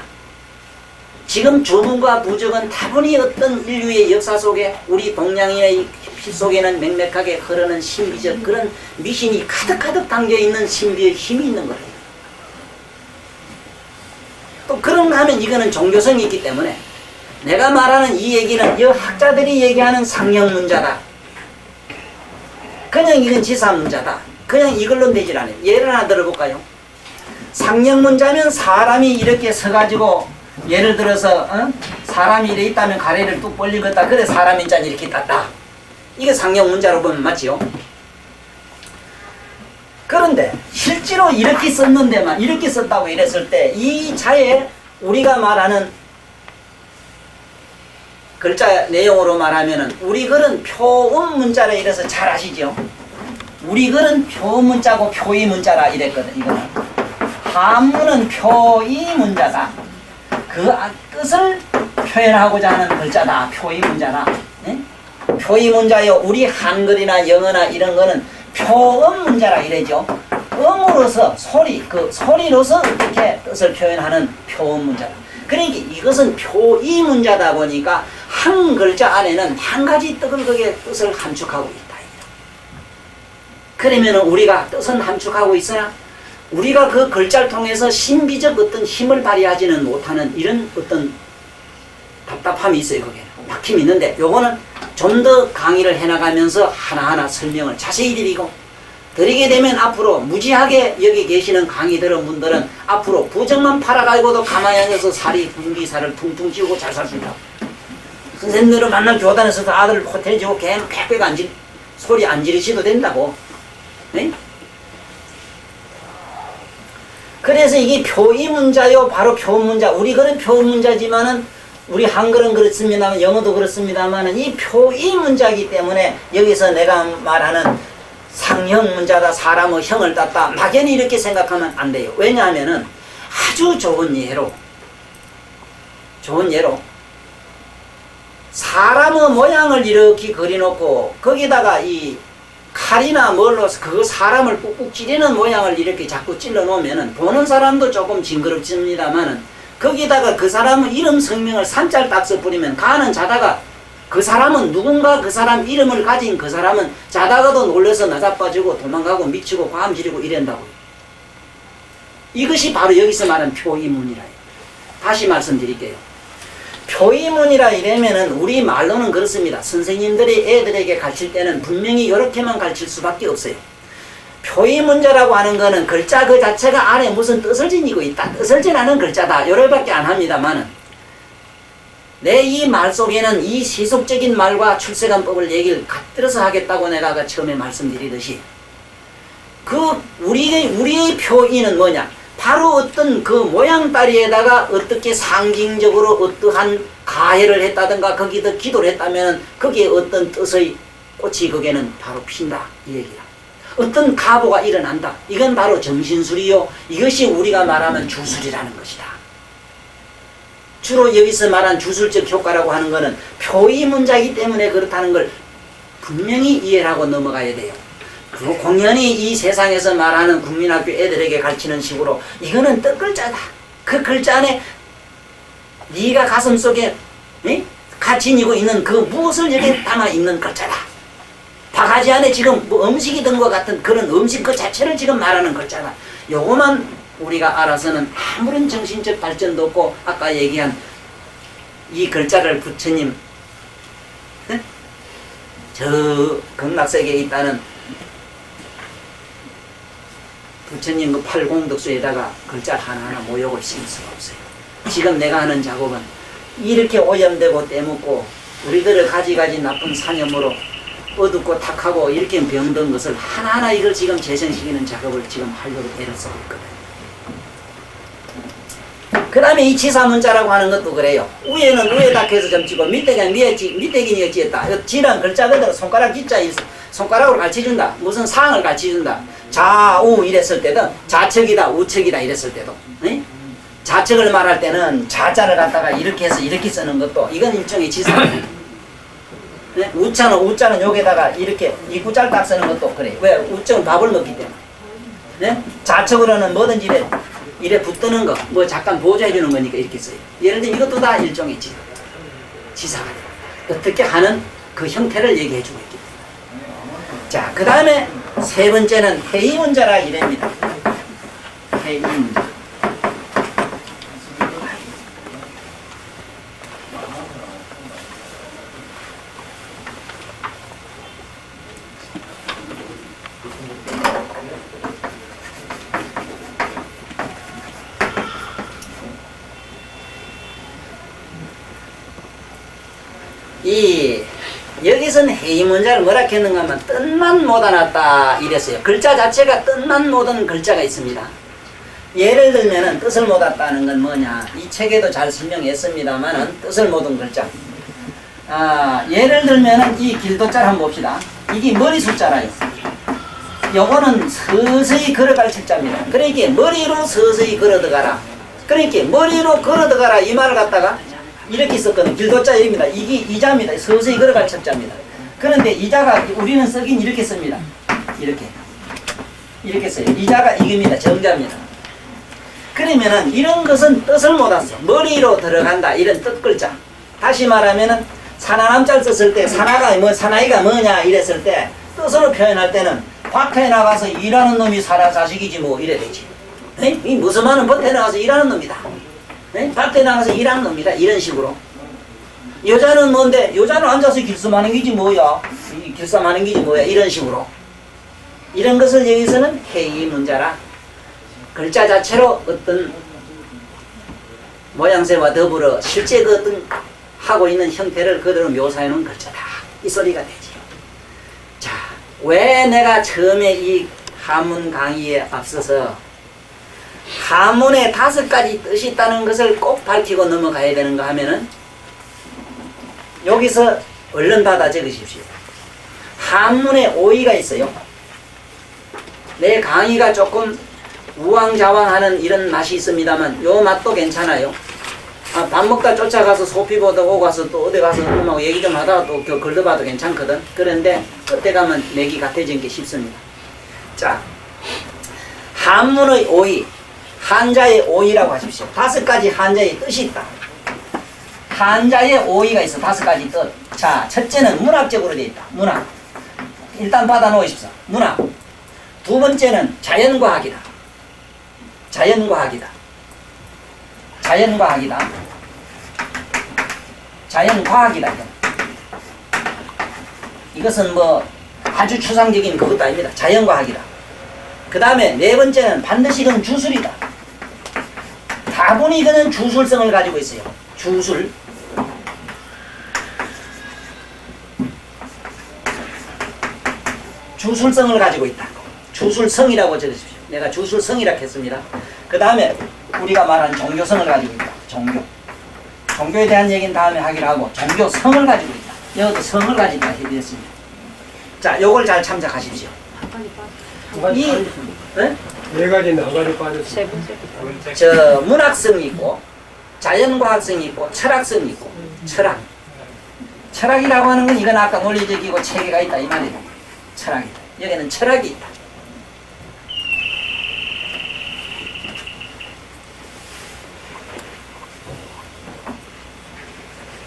지금 주문과 부적은 다분히 어떤 인류의 역사 속에 우리 동양인의 피 속에는 맥맥하게 흐르는 신비적 그런 미신이 가득가득 담겨있는 신비의 힘이 있는 거예요. 또 그런가 하면 이거는 종교성이 있기 때문에 내가 말하는 이 얘기는 이 학자들이 얘기하는 상형문자다. 그냥 이건 지사문자다. 그냥 이걸로 되질 않아요. 예를 하나 들어볼까요? 상형문자면 사람이 이렇게 서가지고 예를 들어서 사람이 이래 있다면 가래를 뚝 벌리겠다. 그래 사람 인자는 이렇게 땄다. 이게 상형문자로 보면 맞지요? 그런데 실제로 이렇게 썼는데만 이렇게 썼다고 이랬을 때 이 자에 우리가 말하는 글자 내용으로 말하면은 우리 글은 표음문자라 이래서 잘 아시죠? 우리 글은 표문자고 표의문자라 이랬거든. 이거는 한문은 표의문자다. 그 뜻을 표현하고자 하는 글자다. 표의문자다. 네? 표의문자요. 우리 한글이나 영어나 이런 거는 표음문자라 이래죠. 음으로서 소리, 그 소리로서 이렇게 뜻을 표현하는 표음문자다. 그러니까 이것은 표의문자다 보니까 한 글자 안에는 한 가지 뜻을 함축하고 있다. 그러면 우리가 뜻은 함축하고 있으나 우리가 그 글자를 통해서 신비적 어떤 힘을 발휘하지는 못하는 이런 어떤 답답함이 있어요. 거기에 막힘이 있는데 요거는 좀 더 강의를 해나가면서 하나하나 설명을 자세히 드리게 되면 앞으로 무지하게 여기 계시는 강의 들은 분들은 앞으로 부적만 팔아가지고도 가만히 앉아서 살이 분기살을 퉁퉁 쥐고 잘 살 수 있다. 선생님들을 만날 교단에서도 아들 호텔 지고 걔는 빽빽 소리 안 지르셔도 된다고. 네? 그래서 이게 표의문자요. 바로 표문자. 우리 글은 표문자지만은 우리 한글은 그렇습니다만 영어도 그렇습니다만은 이 표의문자이기 때문에 여기서 내가 말하는 상형문자다. 사람의 형을 땄다. 막연히 이렇게 생각하면 안 돼요. 왜냐하면은 아주 좋은 예로 사람의 모양을 이렇게 그려놓고 거기다가 이 칼이나 뭘로 그 사람을 꾹꾹 찌르는 모양을 이렇게 자꾸 찔러 놓으면은 보는 사람도 조금 징그럽습니다만은 거기다가 그 사람의 이름 성명을 산자를 딱 써버리면 가는 자다가 그 사람은 누군가 그 사람 이름을 가진 그 사람은 자다가도 놀라서 나자빠지고 도망가고 미치고 과음 지르고 이런다고. 이것이 바로 여기서 말하는 표의문이라 해요. 다시 말씀드릴게요. 표의문이라 이러면은 우리 말로는 그렇습니다. 선생님들이 애들에게 가르칠 때는 분명히 이렇게만 가르칠 수밖에 없어요. 표의문자라고 하는 거는 글자 그 자체가 안에 무슨 뜻을 지니고 있다. 뜻을 지나는 글자다. 요럴밖에 안 합니다만은 내 이 말 속에는 이 세속적인 말과 출세관법을 얘기를 갖들어서 하겠다고 내가 아까 처음에 말씀드리듯이 우리의 표의는 뭐냐? 바로 어떤 그 모양다리에다가 어떻게 상징적으로 어떠한 가해를 했다든가 거기다 기도를 했다면 거기에 어떤 뜻의 꽃이 거기에는 바로 핀다. 이 얘기야. 어떤 가보가 일어난다. 이건 바로 정신술이요. 이것이 우리가 말하면 주술이라는 것이다. 주로 여기서 말한 주술적 효과라고 하는 것은 표의문자이기 때문에 그렇다는 걸 분명히 이해를 하고 넘어가야 돼요. 그 공연히 이 세상에서 말하는 국민학교 애들에게 가르치는 식으로 이거는 뜻글자다. 그 글자 안에 네가 가슴속에 가지니고 있는 그 무엇을 여기 담아 있는 글자다. 바가지 안에 지금 뭐 음식이 든 것 같은 그런 음식 그 자체를 지금 말하는 글자다. 요거만 우리가 알아서는 아무런 정신적 발전도 없고 아까 얘기한 이 글자를 부처님 저 극락세계에 있다는 부처님 그 팔공덕수에다가 글자 하나하나 모욕을 씌울 수가 없어요. 지금 내가 하는 작업은 이렇게 오염되고 때묻고 우리들을 가지가지 나쁜 사념으로 어둡고 탁하고 이렇게 병든 것을 하나하나 이걸 지금 재생시키는 작업을 지금 하려고 애를 쓰고 있거든요. 그 다음에 이 지사문자라고 하는 것도 그래요. 위에는 위에다 해서 점치고 밑에는 밑에기니까 지었다. 지란 글자 그대로 손가락 기자 손가락으로 가르쳐준다. 무슨 상을 가르쳐준다. 좌우 이랬을 때도 좌측이다 우측이다 이랬을 때도 좌측을 말할 때는 좌자를 갖다가 이렇게 해서 이렇게 쓰는 것도 이건 일종의 지사예요. 우자는 여기다가 이렇게 이구자를 딱 쓰는 것도 그래요. 왜? 우쪽은 밥을 먹기 때문에. 좌측으로는 뭐든지 이래 붙드는 거, 뭐 잠깐 보조해주는 거니까 이렇게 써요. 예를 들면 이것도 다 일종의 지사가 돼요. 어떻게 하는 그 형태를 얘기해주고 있기 때문에. 자, 그 다음에 세 번째는 해의문자라 이랍니다. 해의문자. 여기서는 해의문자를 뭐라 했는가 하면 뜻만 못 알았다 이랬어요. 글자 자체가 뜻만 못한 글자가 있습니다. 예를 들면은 뜻을 못 알았다는 건 뭐냐, 이 책에도 잘 설명했습니다만은 뜻을 못한 글자. 예를 들면은 이 길도자를 한번 봅시다. 이게 머리 숫자라요. 요거는 서서히 걸어갈 숫자입니다. 그러니까 머리로 서서히 걸어 들어가라. 그러니까 머리로 걸어 들어가라 이 말을 갖다가 이렇게 썼거든요. 길도자 입니다. 이게 이자입니다. 서서히 걸어갈 첩자입니다. 그런데 이자가 우리는 쓰긴 이렇게 씁니다. 이렇게 써요. 이자가 이겁니다. 정자입니다. 그러면은 이런 것은 뜻을 못 알았어. 머리로 들어간다 이런 뜻글자. 다시 말하면은 사나남자를 썼을 때 사나이가 뭐냐 이랬을 때 뜻으로 표현할 때는 밭에 나가서 일하는 놈이 사나 자식이지 뭐 이래 되지. 이 무슨 말은 밭에 나가서 일하는 놈이다. 밭에 나가서 일하는 놈이다. 이런 식으로. 여자는 뭔데? 여자는 앉아서 길쌈하는 게지 뭐야. 길쌈하는 게지 뭐야. 이런 식으로. 이런 것을 여기서는 해의문자라. 글자 자체로 어떤 모양새와 더불어 실제 그 어떤 하고 있는 형태를 그대로 묘사해 놓은 글자다. 이 소리가 되지요. 자, 왜 내가 처음에 이 한문 강의에 앞서서 한문에 5가지 뜻이 있다는 것을 꼭 밝히고 넘어가야 되는가 하면은 여기서 얼른 받아 적으십시오. 한문에 오이가 있어요. 내 강의가 조금 우왕좌왕하는 이런 맛이 있습니다만 요 맛도 괜찮아요. 밥 먹다 쫓아가서 소피 보다 오고 가서 또 어디 가서 엄마하고 얘기 좀 하다가 또 걸러봐도 괜찮거든. 그런데 끝에 가면 맥이 같아지는 게 쉽습니다. 자, 한문의 오이, 한자의 오이라고 하십시오. 5가지 한자의 뜻이 있다. 한자의 오이가 있어. 5가지 뜻. 자, 첫째는 문학적으로 되어 있다. 문학. 일단 받아 놓으십시오. 문학. 두 번째는 자연과학이다. 자연과학이다. 자연과학이다. 자연과학이다. 이것은 뭐 아주 추상적인 그것도 아닙니다. 자연과학이다. 그 다음에 네 번째는 반드시 이건 주술이다. 다분히 이거는 주술성을 가지고 있어요. 주술. 주술성을 가지고 있다. 주술성이라고 적으십시오. 내가 주술성이라고 했습니다. 그 다음에 우리가 말하는 종교성을 가지고 있다. 종교. 종교에 대한 얘기는 다음에 하기로 하고 종교성을 가지고 있다. 여기도 성을 가지고 있다 했습니다. 자, 요걸 잘 참작하십시오. 네 가지는 한 가지 빠졌어요. 저 문학성이 있고 자연과학성이 있고 철학성이 있고 철학이라고 하는 건 이건 아까 논리적이고 체계가 있다 이 말이에요. 철학이다. 여기는 철학이 있다.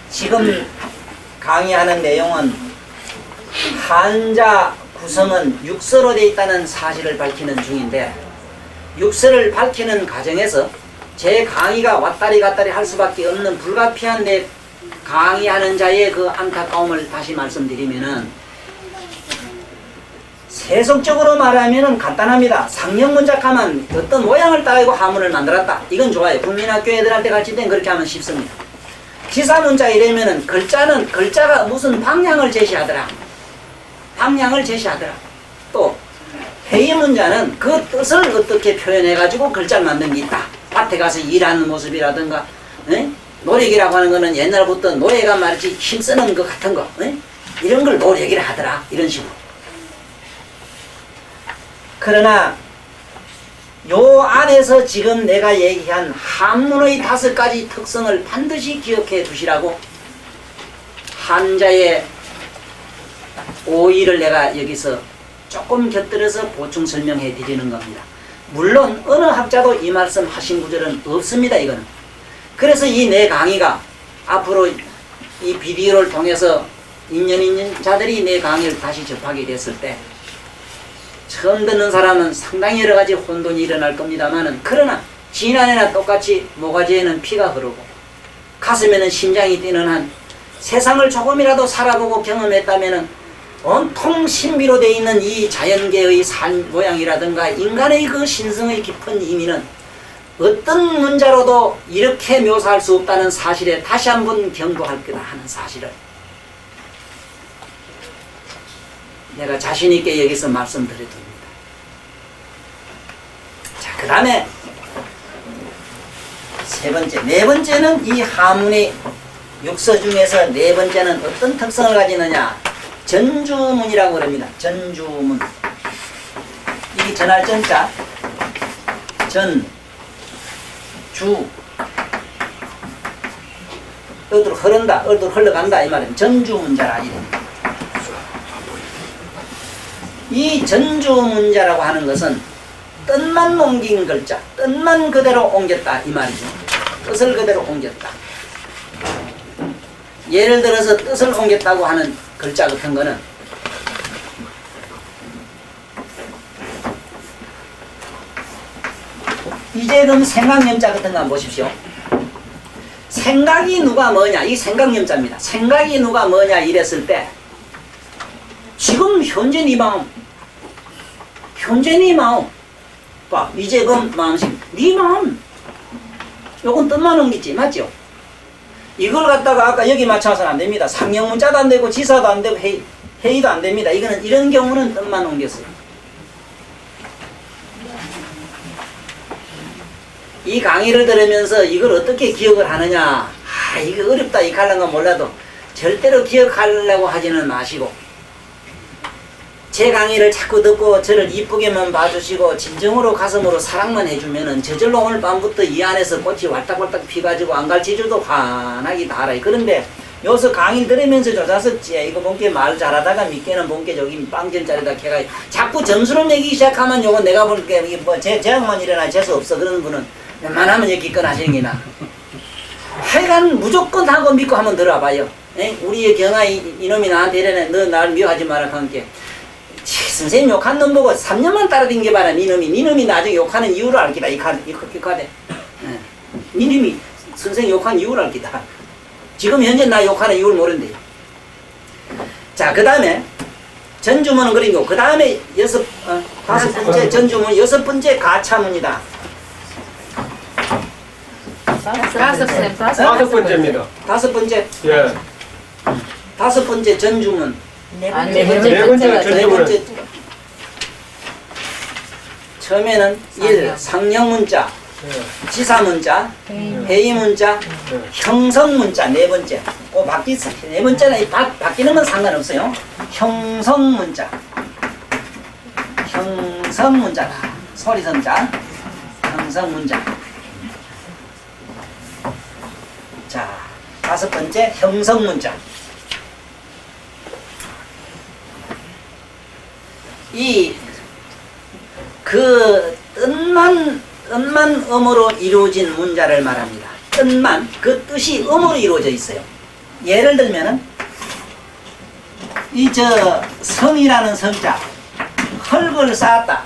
지금 강의하는 내용은 한자 구성은 육서로 되어 있다는 사실을 밝히는 중인데 육서를 밝히는 과정에서 제 강의가 왔다리 갔다리 할 수밖에 없는 불가피한 내 강의하는 자의 그 안타까움을 다시 말씀드리면은 세속적으로 말하면은 간단합니다. 상명문작하면 어떤 모양을 따고 하문을 만들었다. 이건 좋아요. 국민학교 애들한테 가르칠 땐 그렇게 하면 쉽습니다. 기사문자 이러면은 글자가 무슨 방향을 제시하더라. 방향을 제시하더라. 또 회의문자는 그 뜻을 어떻게 표현해가지고 글자를 만든 게 있다. 밭에 가서 일하는 모습이라든가 노력이라고 하는 거는 옛날부터 노예가 말이지 힘쓰는 것 같은 거 이런 걸 노력이라 하더라. 이런 식으로. 그러나 요 안에서 지금 내가 얘기한 한문의 5가지 특성을 반드시 기억해 두시라고 한자의 오의를 내가 여기서 조금 곁들여서 보충 설명해 드리는 겁니다. 물론 어느 학자도 이 말씀 하신 구절은 없습니다. 이거는. 그래서 이 내 강의가 앞으로 이 비디오를 통해서 인연 있는 자들이 내 강의를 다시 접하게 됐을 때 처음 듣는 사람은 상당히 여러 가지 혼돈이 일어날 겁니다만은 그러나 지난해나 똑같이 모가지에는 피가 흐르고 가슴에는 심장이 뛰는 한 세상을 조금이라도 살아보고 경험했다면은 온통 신비로 되어 있는 이 자연계의 산 모양이라든가 인간의 그 신성의 깊은 의미는 어떤 문자로도 이렇게 묘사할 수 없다는 사실에 다시 한번 경고할 거다 하는 사실을 내가 자신있게 여기서 말씀드려둡니다. 자, 그 다음에 네 번째는 이 하문의 육서 중에서 네 번째는 어떤 특성을 가지느냐. 전주문이라고 그럽니다. 전주문. 이 전할 전자, 주, 어디로 흐른다, 어디로 흘러간다 이 말입니다. 전주문자라 이랍니다. 이 전주문자라고 하는 것은 뜻만 옮긴 글자, 뜻만 그대로 옮겼다 이 말이죠. 뜻을 그대로 옮겼다. 예를 들어서 뜻을 옮겼다고 하는 글자 같은 거는 이제금 생각념자 같은 거 한번 보십시오. 생각이 누가 뭐냐, 이 생각념자입니다. 생각이 누가 뭐냐 이랬을 때 지금 현재 네 마음, 현재 네 마음 봐, 이제금 마음식 네 마음 요건 뜻만 옮기지 맞죠? 이걸 갖다가 아까 여기 맞춰서는 안 됩니다. 상형문자도 안 되고 지사도 안 되고 회의도 안 됩니다. 이거는 이런 경우는 뜻만 옮겼어요. 이 강의를 들으면서 이걸 어떻게 기억을 하느냐. 이거 어렵다 이 갈란 건 몰라도 절대로 기억하려고 하지는 마시고 제 강의를 자꾸 듣고 저를 이쁘게만 봐주시고 진정으로 가슴으로 사랑만 해주면은 저절로 오늘 밤부터 이 안에서 꽃이 wal딱wal딱 피가지고 안 갈 지줄도 환하게 달아. 그런데 여기서 강의 들으면서 조자석지 이거 본게 말 잘하다가 믿게는 본게 저기 빵점짜리다 걔가 자꾸 점수를 매기 시작하면 요건 내가 볼게 이게 뭐 제약만 일어나 재수 없어. 그런 분은 웬만하면 여기 기권하시는 게 나. 하여간 무조건 하고 믿고 한번 들어와봐요. 우리의 경아 이놈이 나한테 이래네. 너 날 미워하지 마라 함께. 선생님 욕한 놈 보고 3년만 따라댕겨봐라. 니놈이 나중에 욕하는 이유를 알기다. 이 카드. 니놈이 선생님 욕한 이유를 알기다. 지금 현재 나 욕하는 이유를 모른대. 자, 그 다음에 전주문은 그리고 그 다음에 다섯 번째 전주문, 여섯 번째 가차문이다. 다섯 번째입니다. 다섯 번째, 예. 다섯 번째 전주문. 네 번째가 네 전주문. 번째. 처음에는 1. 상령문자, 예. 지사문자, 회의문자, 예. 형성문자. 네 번째. 바뀌었어. 네 번째는 바뀌는 건 상관없어요. 형성문자. 형성문자다. 소리성자. 형성문자. 자, 다섯 번째 형성문자. 뜻만 음으로 이루어진 문자를 말합니다. 뜻만, 그 뜻이 음으로 이루어져 있어요. 예를 들면은, 성이라는 성자, 헐을 쌓았다.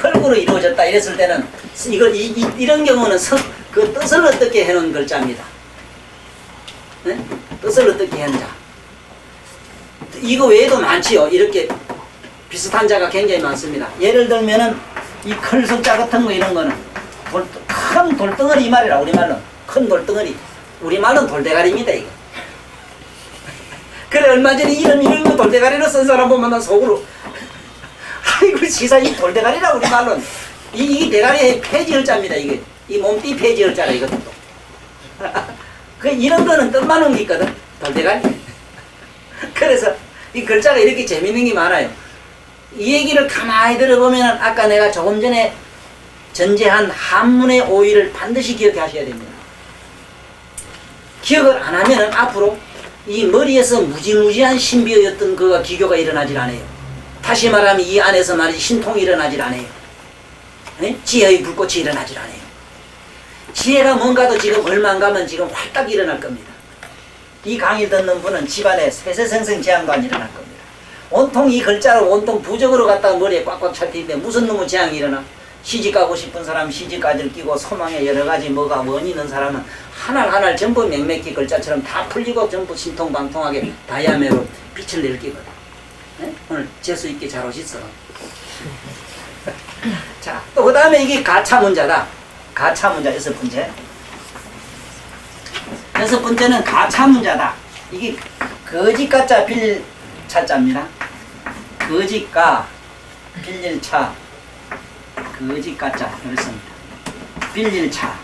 헐으로 이루어졌다. 이랬을 때는, 이런 경우는 그 뜻을 어떻게 해놓은 글자입니다. 네? 뜻을 어떻게 한 자. 이거 외에도 많지요. 이렇게 비슷한 자가 굉장히 많습니다. 예를 들면은 이 클석자 같은 거 이런 거는 큰 돌덩어리 이 말이라 우리말로 큰 돌덩어리. 우리말로는 돌대가리입니다 이거. 그래 얼마 전에 이런 거 돌대가리로 쓴 사람 보면 나 속으로 아이고 지사 이 돌대가리라 우리말로는 이 대가리의 폐지혈자입니다 이게. 이 몸띠 폐지혈자라 이것도. 그 이런 거는 뜻만 온 게 있거든. 돌대가리. 그래서 이 글자가 이렇게 재밌는 게 많아요. 이 얘기를 가만히 들어보면 아까 내가 조금 전에 전제한 한문의 오의를 반드시 기억하셔야 됩니다. 기억을 안 하면 앞으로 이 머리에서 무지무지한 신비였던 그가 기교가 일어나질 않아요. 다시 말하면 이 안에서 말이 신통이 일어나질 않아요. 네? 지혜의 불꽃이 일어나질 않아요. 지혜가 뭔가도 지금 얼마 안 가면 지금 활딱 일어날 겁니다. 이 강의 듣는 분은 집안에 세세생생 재앙도 안 일어날 겁니다. 온통 이 글자를 온통 부적으로 갖다가 머리에 꽉꽉 찰 텐데 무슨 놈의 재앙이 일어나? 시집가고 싶은 사람 시집가지를 끼고 소망에 여러 가지 뭐가 원이 있는 사람은 하나하나 전부 맹맥기 글자처럼 다 풀리고 전부 신통방통하게 다이아메로 빛을 낼 끼거든. 네? 오늘 재수 있게 잘 오셨어. 자, 또 그 다음에 이게 가차문자다. 가차문자 여섯 번째. 여섯 번째는 가차문자다. 이게 거짓가짜 빌릴 차자입니다. 거짓가 빌릴 차. 거짓가짜 그렇습니다. 빌릴 차.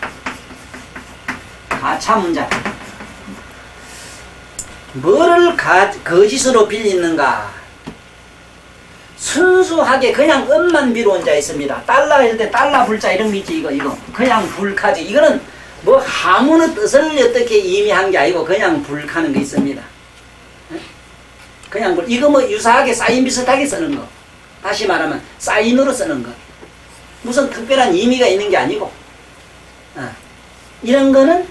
가차문자다. 뭐를 거짓으로 빌리는가? 순수하게 그냥 음만 비로운 자 있습니다. 달러 할 때 달러 불자 이런 거 있지 이거 그냥 불카지. 이거는 뭐 하문의 뜻을 어떻게 의미한 게 아니고 그냥 불카는 게 있습니다. 그냥 이거 뭐 유사하게 사인 비슷하게 쓰는 거. 다시 말하면 사인으로 쓰는 거. 무슨 특별한 의미가 있는 게 아니고 이런 거는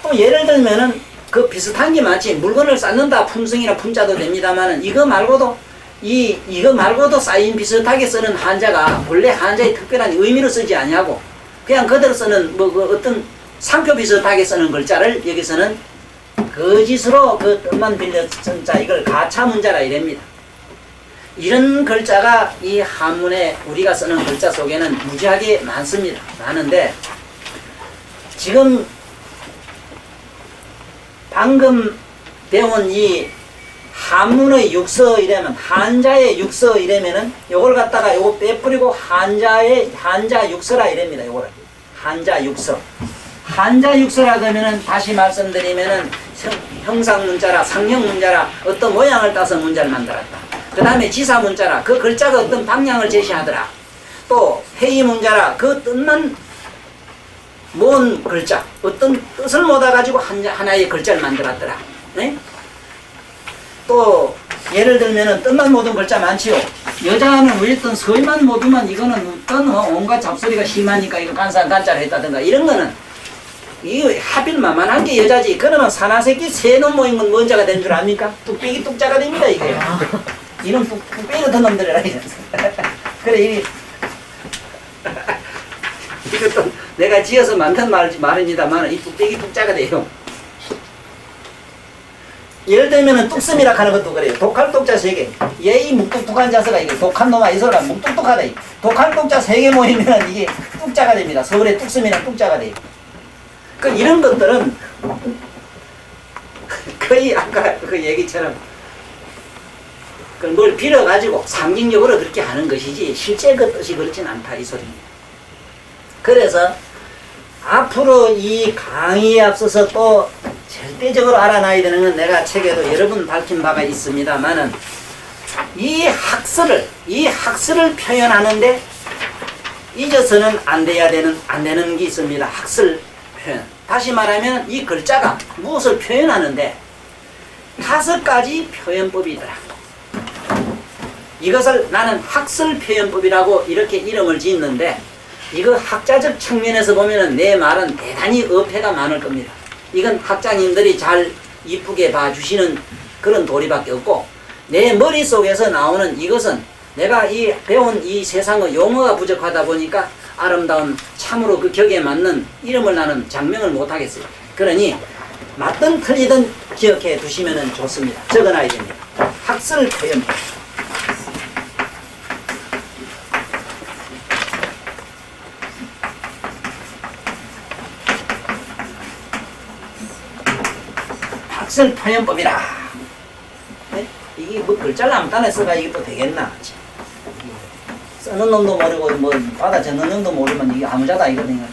또 예를 들면은 그 비슷한 게 많지. 물건을 쌓는다 품성이나 품자도 됩니다만은 이거 말고도 이거 말고도 사인 비슷하게 쓰는 한자가 본래 한자의 특별한 의미로 쓰지 아니하고 그냥 그대로 쓰는 뭐 그 어떤 상표 비슷하게 쓰는 글자를 여기서는 거짓으로 그 뜻만 빌려 쓴 자 이걸 가차문자라 이랍니다. 이런 글자가 이 한문에 우리가 쓰는 글자 속에는 무지하게 많습니다. 많은데 지금 방금 배운 이 한문의 육서 이래면 한자의 육서 이래면은 요걸 갖다가 요거 빼뿌리고 한자 육서라 이랍니다. 요거를 한자 육서. 한자 육서라 그러면은 다시 말씀드리면은 형상 문자라 상형 문자라 어떤 모양을 따서 문자를 만들었다. 그 다음에 지사 문자라 그 글자가 어떤 방향을 제시하더라. 또 회의 문자라 그 뜻만 모은 글자 어떤 뜻을 모아 가지고 하나의 글자를 만들었더라. 네? 또 예를 들면은 뜻만 모든 글자 많지요. 여자는 왜 어떤 서의만 모두만 이거는 어떤 온갖 잡소리가 심하니까 이거 간자를 했다든가 이런 거는 이거 하필 만만한 게 여자지. 그러면 사나새끼 새놈 모인 건 뭔자가 된 줄 압니까? 뚝배기 뚝자가 됩니다 이게. 이런 뚝배기 같은 놈들이라 이랬어. 그래 이것도 내가 지어서 만든 말입니다만 이 뚝배기 뚝자가 돼요. 예를 들면은 뚝섬이라 하는 것도 그래요. 독할 독자 3개. 예의 묵뚝뚝한 자서가 이게 독한 놈아 이 소리가 묵뚝뚝하다. 독한 독자 3개 모이면 이게 뚝자가 됩니다. 서울의 뚝섬이랑 뚝자가 돼요. 그 이런 것들은 거의 아까 그 얘기처럼 뭘 빌어가지고 상징적으로 그렇게 하는 것이지 실제 그 뜻이 그렇진 않다 이 소리입니다. 그래서 앞으로 이 강의에 앞서서 또 절대적으로 알아놔야 되는 건 내가 책에도 여러 번 밝힌 바가 있습니다만은 이 학설을 표현하는데 잊어서는 안 되는 게 있습니다. 학설 표현. 다시 말하면 이 글자가 무엇을 표현하는데 5가지 표현법이더라. 이것을 나는 학설 표현법이라고 이렇게 이름을 짓는데 이거 학자적 측면에서 보면은 내 말은 대단히 어폐가 많을 겁니다. 이건 학자님들이 잘 이쁘게 봐주시는 그런 도리밖에 없고 내 머릿속에서 나오는 이것은 내가 이 배운 이 세상의 용어가 부족하다 보니까 아름다운 참으로 그 격에 맞는 이름을 나는 장명을 못하겠어요. 그러니 맞든 틀리든 기억해 두시면 좋습니다. 적어놔야 됩니다. 학설 표현법. 학설 표현법이라. 네? 이게 뭐 글자를 아무따나 써가 이게 또 되겠나? 쓰는 놈도 모르고 뭐 받아 적는 놈도 모르면 이게 아무자다 이거든요.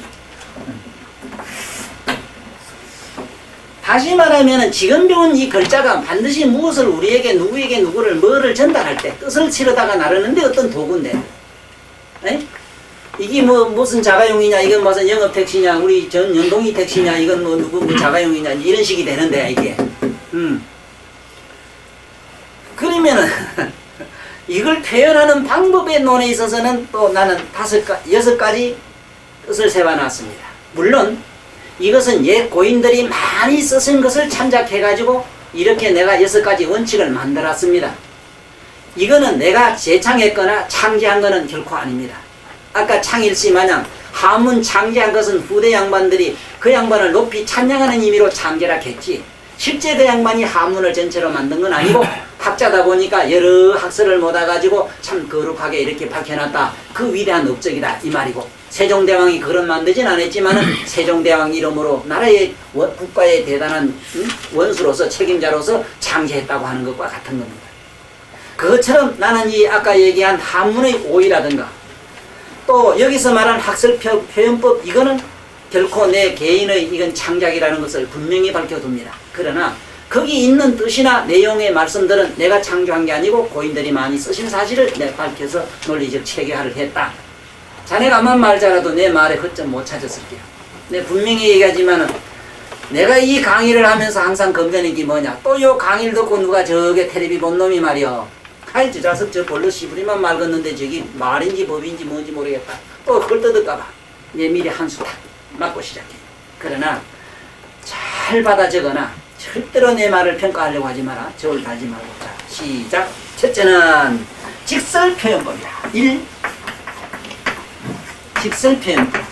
다시 말하면 지금 배운 이 글자가 반드시 무엇을 우리에게 누구에게 누구를 뭐를 전달할 때 뜻을 치르다가 나르는데 어떤 도구인데, 에? 이게 뭐 무슨 자가용이냐, 이건 무슨 영업 택시냐, 우리 전 연동이 택시냐, 이건 뭐 누구 뭐 자가용이냐 이런 식이 되는데 이게, 그러면은 이걸 표현하는 방법의 논에 있어서는 또 나는 6가지 뜻을 세워놨습니다. 물론 이것은 옛 고인들이 많이 쓰신 것을 참작해가지고 이렇게 내가 6가지 원칙을 만들었습니다. 이거는 내가 재창했거나 창제한 것은 결코 아닙니다. 아까 창일씨 마냥 한문 창제한 것은 후대 양반들이 그 양반을 높이 찬양하는 의미로 창제라 했지 실제 그 양반이 한문을 전체로 만든 건 아니고 학자다 보니까 여러 학설을 모아가지고 참 거룩하게 이렇게 밝혀놨다. 그 위대한 업적이다 이 말이고 세종대왕이 그런 만들진 않았지만은 세종대왕 이름으로 나라의 국가의 대단한 원수로서 책임자로서 창제했다고 하는 것과 같은 겁니다. 그것처럼 나는 이 아까 얘기한 한문의 오이라든가 또 여기서 말한 학설 표현법 이거는 결코 내 개인의 이건 창작이라는 것을 분명히 밝혀둡니다. 그러나 거기 있는 뜻이나 내용의 말씀들은 내가 창조한 게 아니고 고인들이 많이 쓰신 사실을 내가 밝혀서 논리적 체계화를 했다. 자네가 만 말자라도 내 말에 허점 못 찾았을게요. 내가 분명히 얘기하지만은 내가 이 강의를 하면서 항상 검증하는 게 뭐냐. 또 요 강의를 듣고 누가 저게 텔레비 본 놈이 말이여. 아이 저 자석 저 벌로 시부리만 맑았는데 저기 말인지 법인지 뭔지 모르겠다. 또 그걸 뜯을까봐 내 미리 한수 탁 맞고 시작해. 그러나 잘 받아 적어놔. 절대로 내 말을 평가하려고 하지 마라. 저울 달지 말고. 자, 시작. 첫째는 직설 표현법이다. 1. 직설 표현법.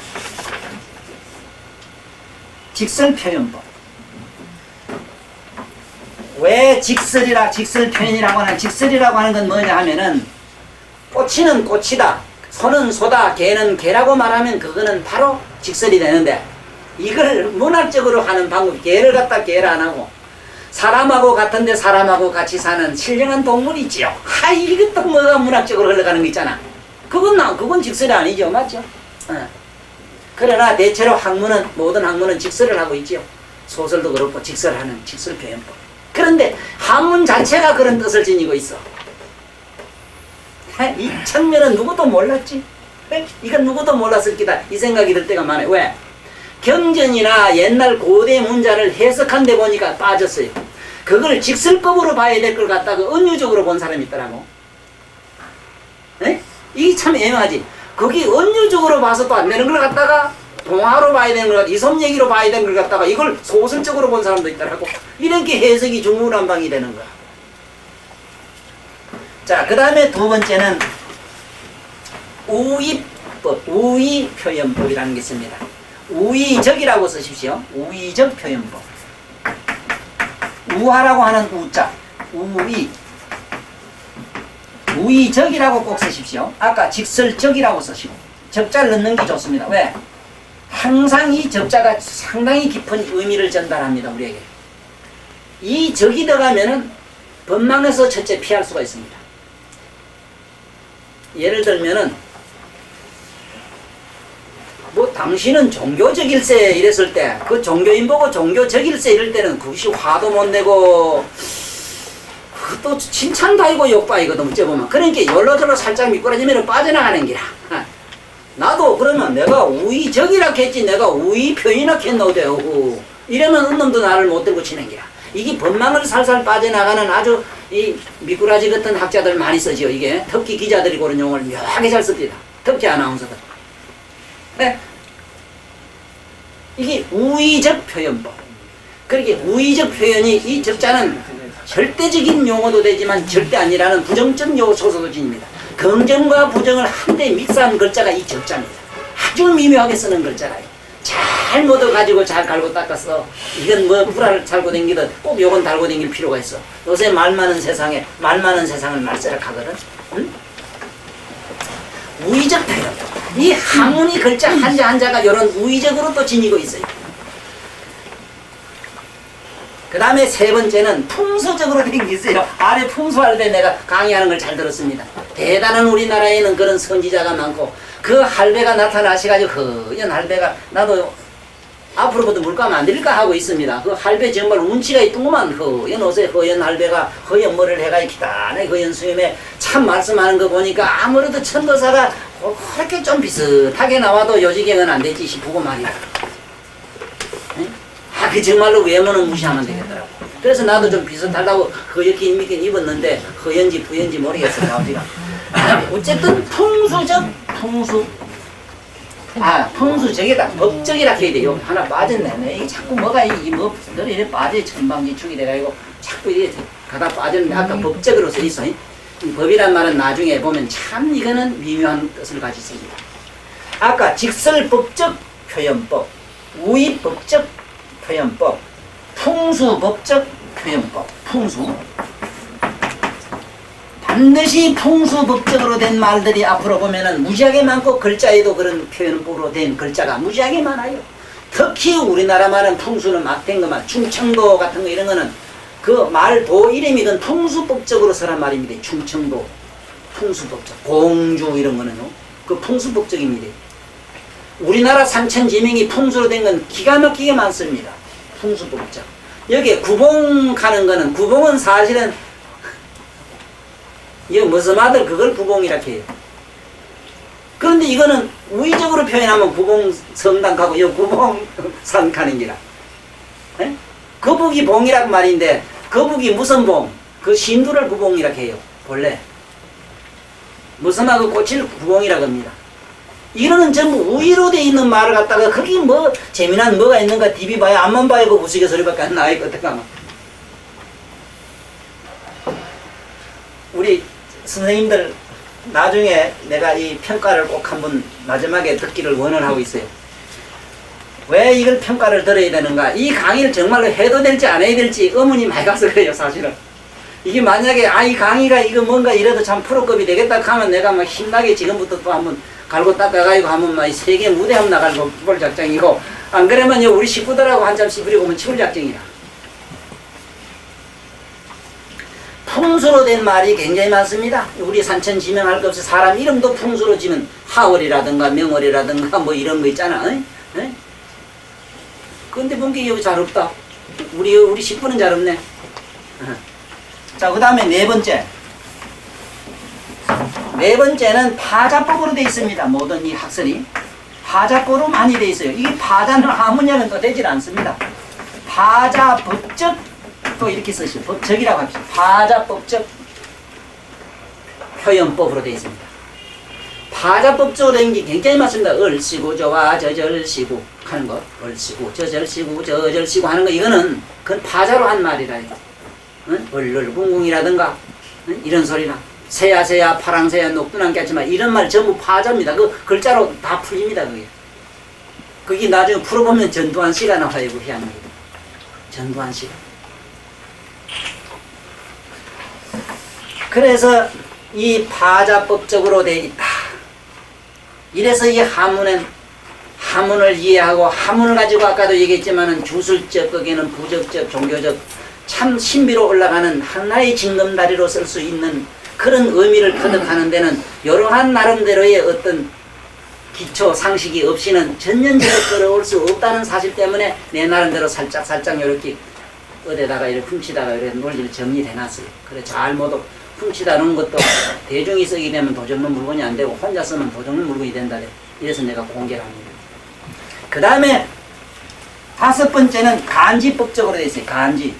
직설 표현법. 왜 직설 표현이라고 하는 직설이라고 하는 건 뭐냐 하면은 꽃이는 꽃이다. 소는 소다. 개는 개라고 말하면 그거는 바로 직설이 되는데 이걸 문학적으로 하는 방법, 개를 갖다 개를 안 하고 사람하고 같은데 사람하고 같이 사는 신령한 동물이지요. 이것도 뭐가 문학적으로 흘러가는 거 있잖아. 그건 직설이 아니죠. 맞죠? 그러나 대체로 학문은 모든 학문은 직설을 하고 있지요. 소설도 그렇고 직설하는 직설 표현법. 그런데 한문 자체가 그런 뜻을 지니고 있어. 이 측면은 누구도 몰랐지. 이건 누구도 몰랐을 기다. 이 생각이 들 때가 많아요. 왜? 경전이나 옛날 고대 문자를 해석한 데 보니까 빠졌어요. 그걸 직설법으로 봐야 될 걸 갖다가 은유적으로 본 사람이 있더라고. 이게 참 애매하지. 거기 은유적으로 봐서 또 안 되는 걸 갖다가 동화로 봐야 되는 걸 갖다가 이솜 얘기로 봐야 되는 걸 갖다가 이걸 소설적으로 본 사람도 있더라고. 이렇게 해석이 중구난방이 되는 거야. 자, 그 다음에 두 번째는 우의법, 우의표현법이라는 게 있습니다. 우의적이라고 쓰십시오. 우의적 표현법. 우하라고 하는 우자, 우의. 우의적이라고 꼭 쓰십시오. 아까 직설적이라고 쓰시고 적자를 넣는 게 좋습니다. 왜? 항상 이 적자가 상당히 깊은 의미를 전달합니다. 우리에게. 이 적이 들어가면은 법망에서 첫째 피할 수가 있습니다. 예를 들면은 뭐 당신은 종교적일세 이랬을 때 그 종교인 보고 종교적일세 이럴 때는 그것이 화도 못 내고 또 칭찬도 아니고 욕도 아니거든 어째 보면. 그러니까 열로절로 살짝 미꾸라지면 빠져나가는 기라. 나도 그러면 내가 우의적이라 했지 내가 우의표현이라 했노대요. 이러면 은놈도 나를 못 들고 치는 기라. 이게 법망을 살살 빠져나가는 아주 이 미꾸라지 같은 학자들 많이 쓰지요. 이게 특히 기자들이 그런 용어를 묘하게 잘 씁니다. 특히 아나운서들. 네. 이게 우의적 표현법. 그렇게 우의적 표현이 이 적자는 절대적인 용어도 되지만 절대 아니라는 부정적 요소도 지닙니다. 긍정과 부정을 한데 믹스한 글자가 이 적자입니다. 아주 미묘하게 쓰는 글자라요. 잘 묻어가지고 잘 갈고 닦았어. 이건 뭐 불알을 달고 댕기듯 꼭 요건 달고 댕길 필요가 있어. 요새 말 많은 세상에 말 많은 세상을 말세락하거든. 응? 우의적 표현. 이 항문이 글자 한자 한자가 이런 우의적으로 또 지니고 있어요. 그 다음에 세 번째는 풍수적으로 된 게 있어요. 아래 풍수할 때 내가 강의하는 걸 잘 들었습니다. 대단한 우리나라에는 그런 선지자가 많고 그 할배가 나타나셔가지고 허연 할배가 나도 앞으로부터 물가면 안 될까 하고 있습니다. 그 할배 정말 운치가 있던구만. 허연 옷에 허연 할배가 허연 머리를 해가지고 기다란하게 허연 수염에 참 말씀하는 거 보니까 아무래도 천도사가 그렇게 좀 비슷하게 나와도 요지경은 안 되지 싶고 말이야. 그 정말로 외모는 무시하면 되겠더라고. 그래서 나도 좀 비슷하다고 허옇게 입긴 입었는데 허연지 부연지 모르겠어. 아버지가. 어쨌든 풍수적 풍수. 풍수적이다. 법적이라 해야 돼. 여기 하나 빠졌네. 이게 자꾸 뭐가 뭐 늘 이래 빠져 천방지축이 돼가지고 자꾸 이래 가다 빠졌는데 아까 법적으로 써 있어. 이 법이란 말은 나중에 보면 참 이거는 미묘한 뜻을 가지고 있습니다. 아까 직설법적 표현법, 우의법적 표현법, 풍수법적 표현법, 풍수. 반드시 풍수법적으로 된 말들이 앞으로 보면은 무지하게 많고 글자에도 그런 표현법으로 된 글자가 무지하게 많아요. 특히 우리나라 말은 풍수는 막 된 것만 충청도 같은 거 이런 거는 그 말도 이름이든 풍수법적으로 쓰란 말입니다. 충청도, 풍수법적, 공주 이런 거는요. 그 풍수법적입니다. 우리나라 산천지명이 풍수로 된 건 기가 막히게 많습니다. 풍수법적. 여기에 구봉 가는 거는 구봉은 사실은 이 무슨 아들 그걸 구봉이라 해요. 그런데 이거는 우의적으로 표현하면 구봉 성당 가고 이 구봉산 가는 기라. 에? 거북이 봉이란 말인데 거북이 무슨 봉? 그 신두를 구봉이라 해요. 본래 무슨하고 꽃을 구봉이라 합니다. 이거는 전부 우의로 돼 있는 말을 갖다가 거기 뭐 재미난 뭐가 있는가 TV 봐야 앞만 봐야 그 우스갯소리밖에 안 나와 있거든. 우리 선생님들 나중에 내가 이 평가를 꼭 한번 마지막에 듣기를 원하고 있어요. 왜 이걸 평가를 들어야 되는가? 이 강의를 정말로 해도 될지 안 해야 될지 의문이 많이 가서 그래요, 사실은. 이게 만약에 이 강의가 이거 뭔가 이래도 참 프로급이 되겠다 하면 내가 막 힘나게 지금부터 또 한번 갈고 닦아가지고 한번 막 세계 무대 한번 나가고 볼 작정이고, 안 그러면 우리 식구들하고 한참 시부리고 오면 치울 작정이라. 풍수로 된 말이 굉장히 많습니다. 우리 산천 지명할 것 없이 사람 이름도 풍수로 지면 하월이라든가 명월이라든가 뭐 이런 거 있잖아. 근데 본게 여기 잘 없다. 우리 식구는 잘 없네. 자, 그 다음에 네 번째. 네 번째는 파자법으로 되어 있습니다. 모든 이 학설이. 파자법으로 많이 되어 있어요. 이게 파자는 아무냐는 또 되질 않습니다. 파자법적 또 이렇게 쓰시죠. 법적이라고 합시다. 파자법적 표현법으로 되어 있습니다. 파자법적으로 된 게 굉장히 많습니다. 얼씨구 저와 저절씨구 하는 거. 얼씨구 저절씨구 저절씨구 하는 거. 이거는 그건 파자로 한 말이라. 얼얼궁궁이라든가 이런 소리나 새야새야 파랑새야 녹두난 겠지만 이런 말 전부 파자입니다. 그 글자로 다 풀립니다. 그게 나중에 풀어보면 전두환 씨가 나와요. 그 희한하게. 전두환 씨가. 그래서 이 파자법적으로 되어 있다. 이래서 이 하문을 이해하고 하문을 가지고 아까도 얘기했지만은 주술적 거기에는 부적적 종교적 참 신비로 올라가는 하나의 징검다리로 쓸 수 있는 그런 의미를 터득하는 데는 여러한 나름대로의 어떤 기초 상식이 없이는 전년적으로 끌어올 수 없다는 사실 때문에 내 나름대로 살짝 이렇게 어디다가 이렇게 훔치다가 이렇게 논리를 정리해 놨어요. 그래 잘 모두 훔치다 놓은 것도 대중이 쓰게 되면 도적는 물건이 안 되고 혼자 쓰면 도적는 물건이 된다. 이래서 내가 공개를 합니다. 그 다음에 5번째는 간지법적으로 되어 있어요. 간지.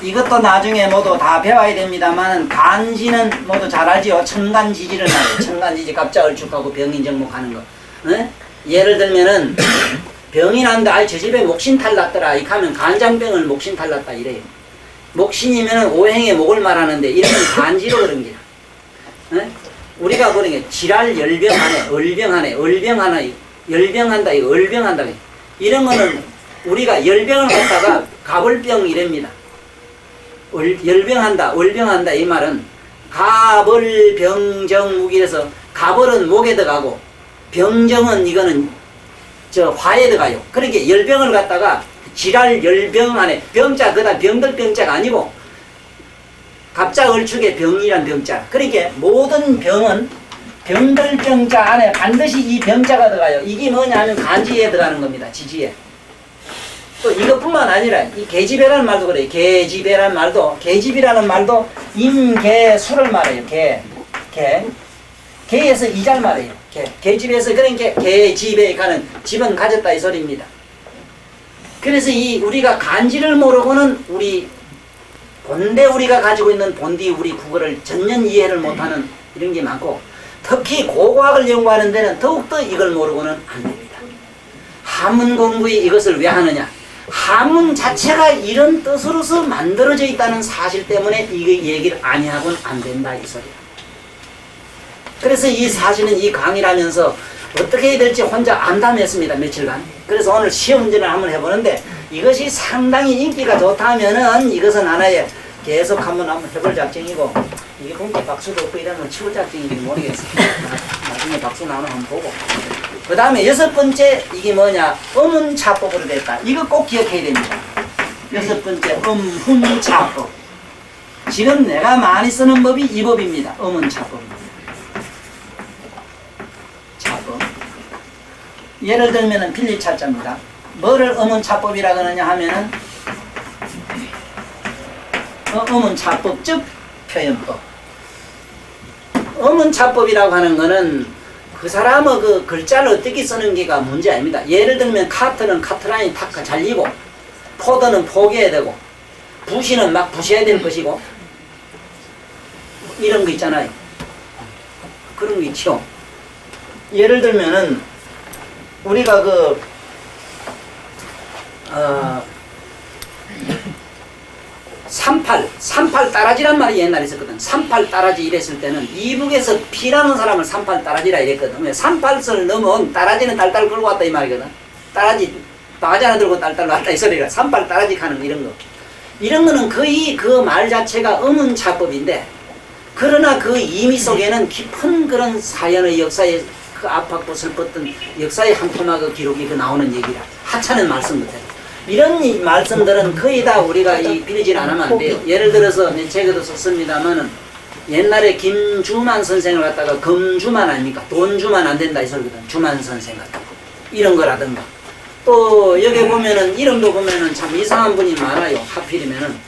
이것도 나중에 모두 다 배워야 됩니다만 간지는 모두 잘 알지요. 천간지지를 말해요. 천간지지 갑자을축하고 병인정목하는 거. 네? 예를 들면은 병이 난다. 아이 저 집에 목신탈 났더라. 이렇게 하면 간장병을 목신탈 났다 이래요. 목신이면 오행의 목을 말하는데 이런 건 간지로 그런 게야. 네? 우리가 보는 게 지랄 열병하네, 얼병하네, 얼병하나, 열병한다, 이거 얼병한다. 이런 거는 우리가 열병을 갖다가 갑을병 이랍니다. 열병한다, 얼병한다 이 말은 갑을병정묵이라서 갑을은 목에 들어가고 병정은 이거는 저 화에 들어가요. 그러니까 열병을 갖다가 지랄 열병하네. 병자 그다 병들 병자가 아니고 갑자을축의 병이란 병자. 그러니까 모든 병은 병들 병자 안에 반드시 이 병자가 들어가요. 이게 뭐냐 하면 간지에 들어가는 겁니다. 지지에. 또 이것뿐만 아니라 이 계집애라는 말도 그래요. 계집애라는 말도 계집이라는 말도 임계수를 말해요. 계에서 이잘 말해요. 계집에서 그러니까 계집에 가는 집은 가졌다 이 소리입니다. 그래서 이 우리가 간지를 모르고는 우리 본대 우리가 가지고 있는 본디 우리 국어를 전혀 이해를 못하는 이런 게 많고 특히 고고학을 연구하는 데는 더욱더 이걸 모르고는 안 됩니다. 한문 공부에 이것을 왜 하느냐? 한문 자체가 이런 뜻으로서 만들어져 있다는 사실 때문에 이 얘기를 아니하고는 안 된다 이 소리야. 그래서 이 사실은 이 강의를 하면서 어떻게 해야 될지 혼자 안담했습니다. 며칠간. 그래서 오늘 시험전을 한번 해보는데 이것이 상당히 인기가 좋다면은 이것은 하나의 계속 한번 해볼 작정이고 이게 본게 박수도 없고 이러면 치울 작정인지 모르겠어요. 나중에 박수 나오는 한번 보고. 그 다음에 6번째 이게 뭐냐? 음운차법으로 됐다. 이거 꼭 기억해야 됩니다. 6번째 음훈차법. 지금 내가 많이 쓰는 법이 이 법입니다. 음운차법입니다. 차법. 예를 들면은 필립차자입니다. 뭐를 음운차법이라고 하느냐 하면은 음운차법 즉 표현법. 음운차법이라고 하는 거는 그 사람의 그 글자를 어떻게 쓰는 게가 문제 아닙니다. 예를 들면 카트는 카트라인이 탁 잘리고 포드는 포개야 되고 부시는 막 부셔야 될 것이고 이런 거 있잖아요. 그런 거 있죠. 예를 들면은 우리가 그 삼팔 따라지란 말이 옛날에 있었거든. 삼팔 따라지 이랬을 때는 이북에서 피라는 사람을 삼팔 따라지라 이랬거든. 삼팔선을 넘어온 따라지는 딸딸 끌고 왔다 이 말이거든. 따라지 바가지 하나 들고 딸딸 왔다 이 소리가 삼팔 따라지 하는 이런 거. 이런 거는 거의 그 말 자체가 음운차법인데 그러나 그 의미 속에는 깊은 그런 사연의 역사의 그 압박도 슬펐던 역사의 한 토막의 기록이 그 나오는 얘기라. 하찮은 말씀 같아요. 이런 말씀들은 거의 다 우리가 빌리질 않으면 안 돼요. 예를 들어서 내 책에도 썼습니다만은 옛날에 김주만 선생을 갖다가 금주만 아닙니까? 돈 주만 안 된다 이 소리거든. 주만 선생 같은 거. 이런 거라든가. 또 여기 보면은 이름도 보면은 참 이상한 분이 많아요. 하필이면은.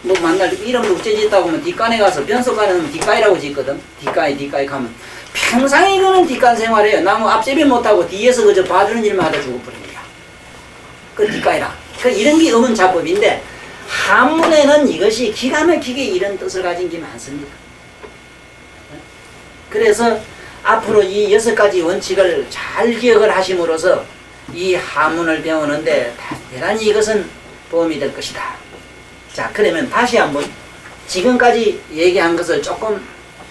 뭐 만날 이름도 어째짓다고 하면 뒷간에 가서 변속간에 하면 뒷가이라고 짓거든. 뒷가이 가면 평생 이거는 뒷간 생활해요. 나무 앞제비 못하고 뒤에서 그저 봐주는 일만 하다 죽어버립니다. 그 뒷가이라. 그 이런 게 음운차법인데 한문에는 이것이 기가 막히게 이런 뜻을 가진 게 많습니다. 그래서 앞으로 이 6가지 원칙을 잘 기억을 하심으로써 이 한문을 배우는데 대단히 이것은 도움이 될 것이다. 자, 그러면 다시 한번 지금까지 얘기한 것을 조금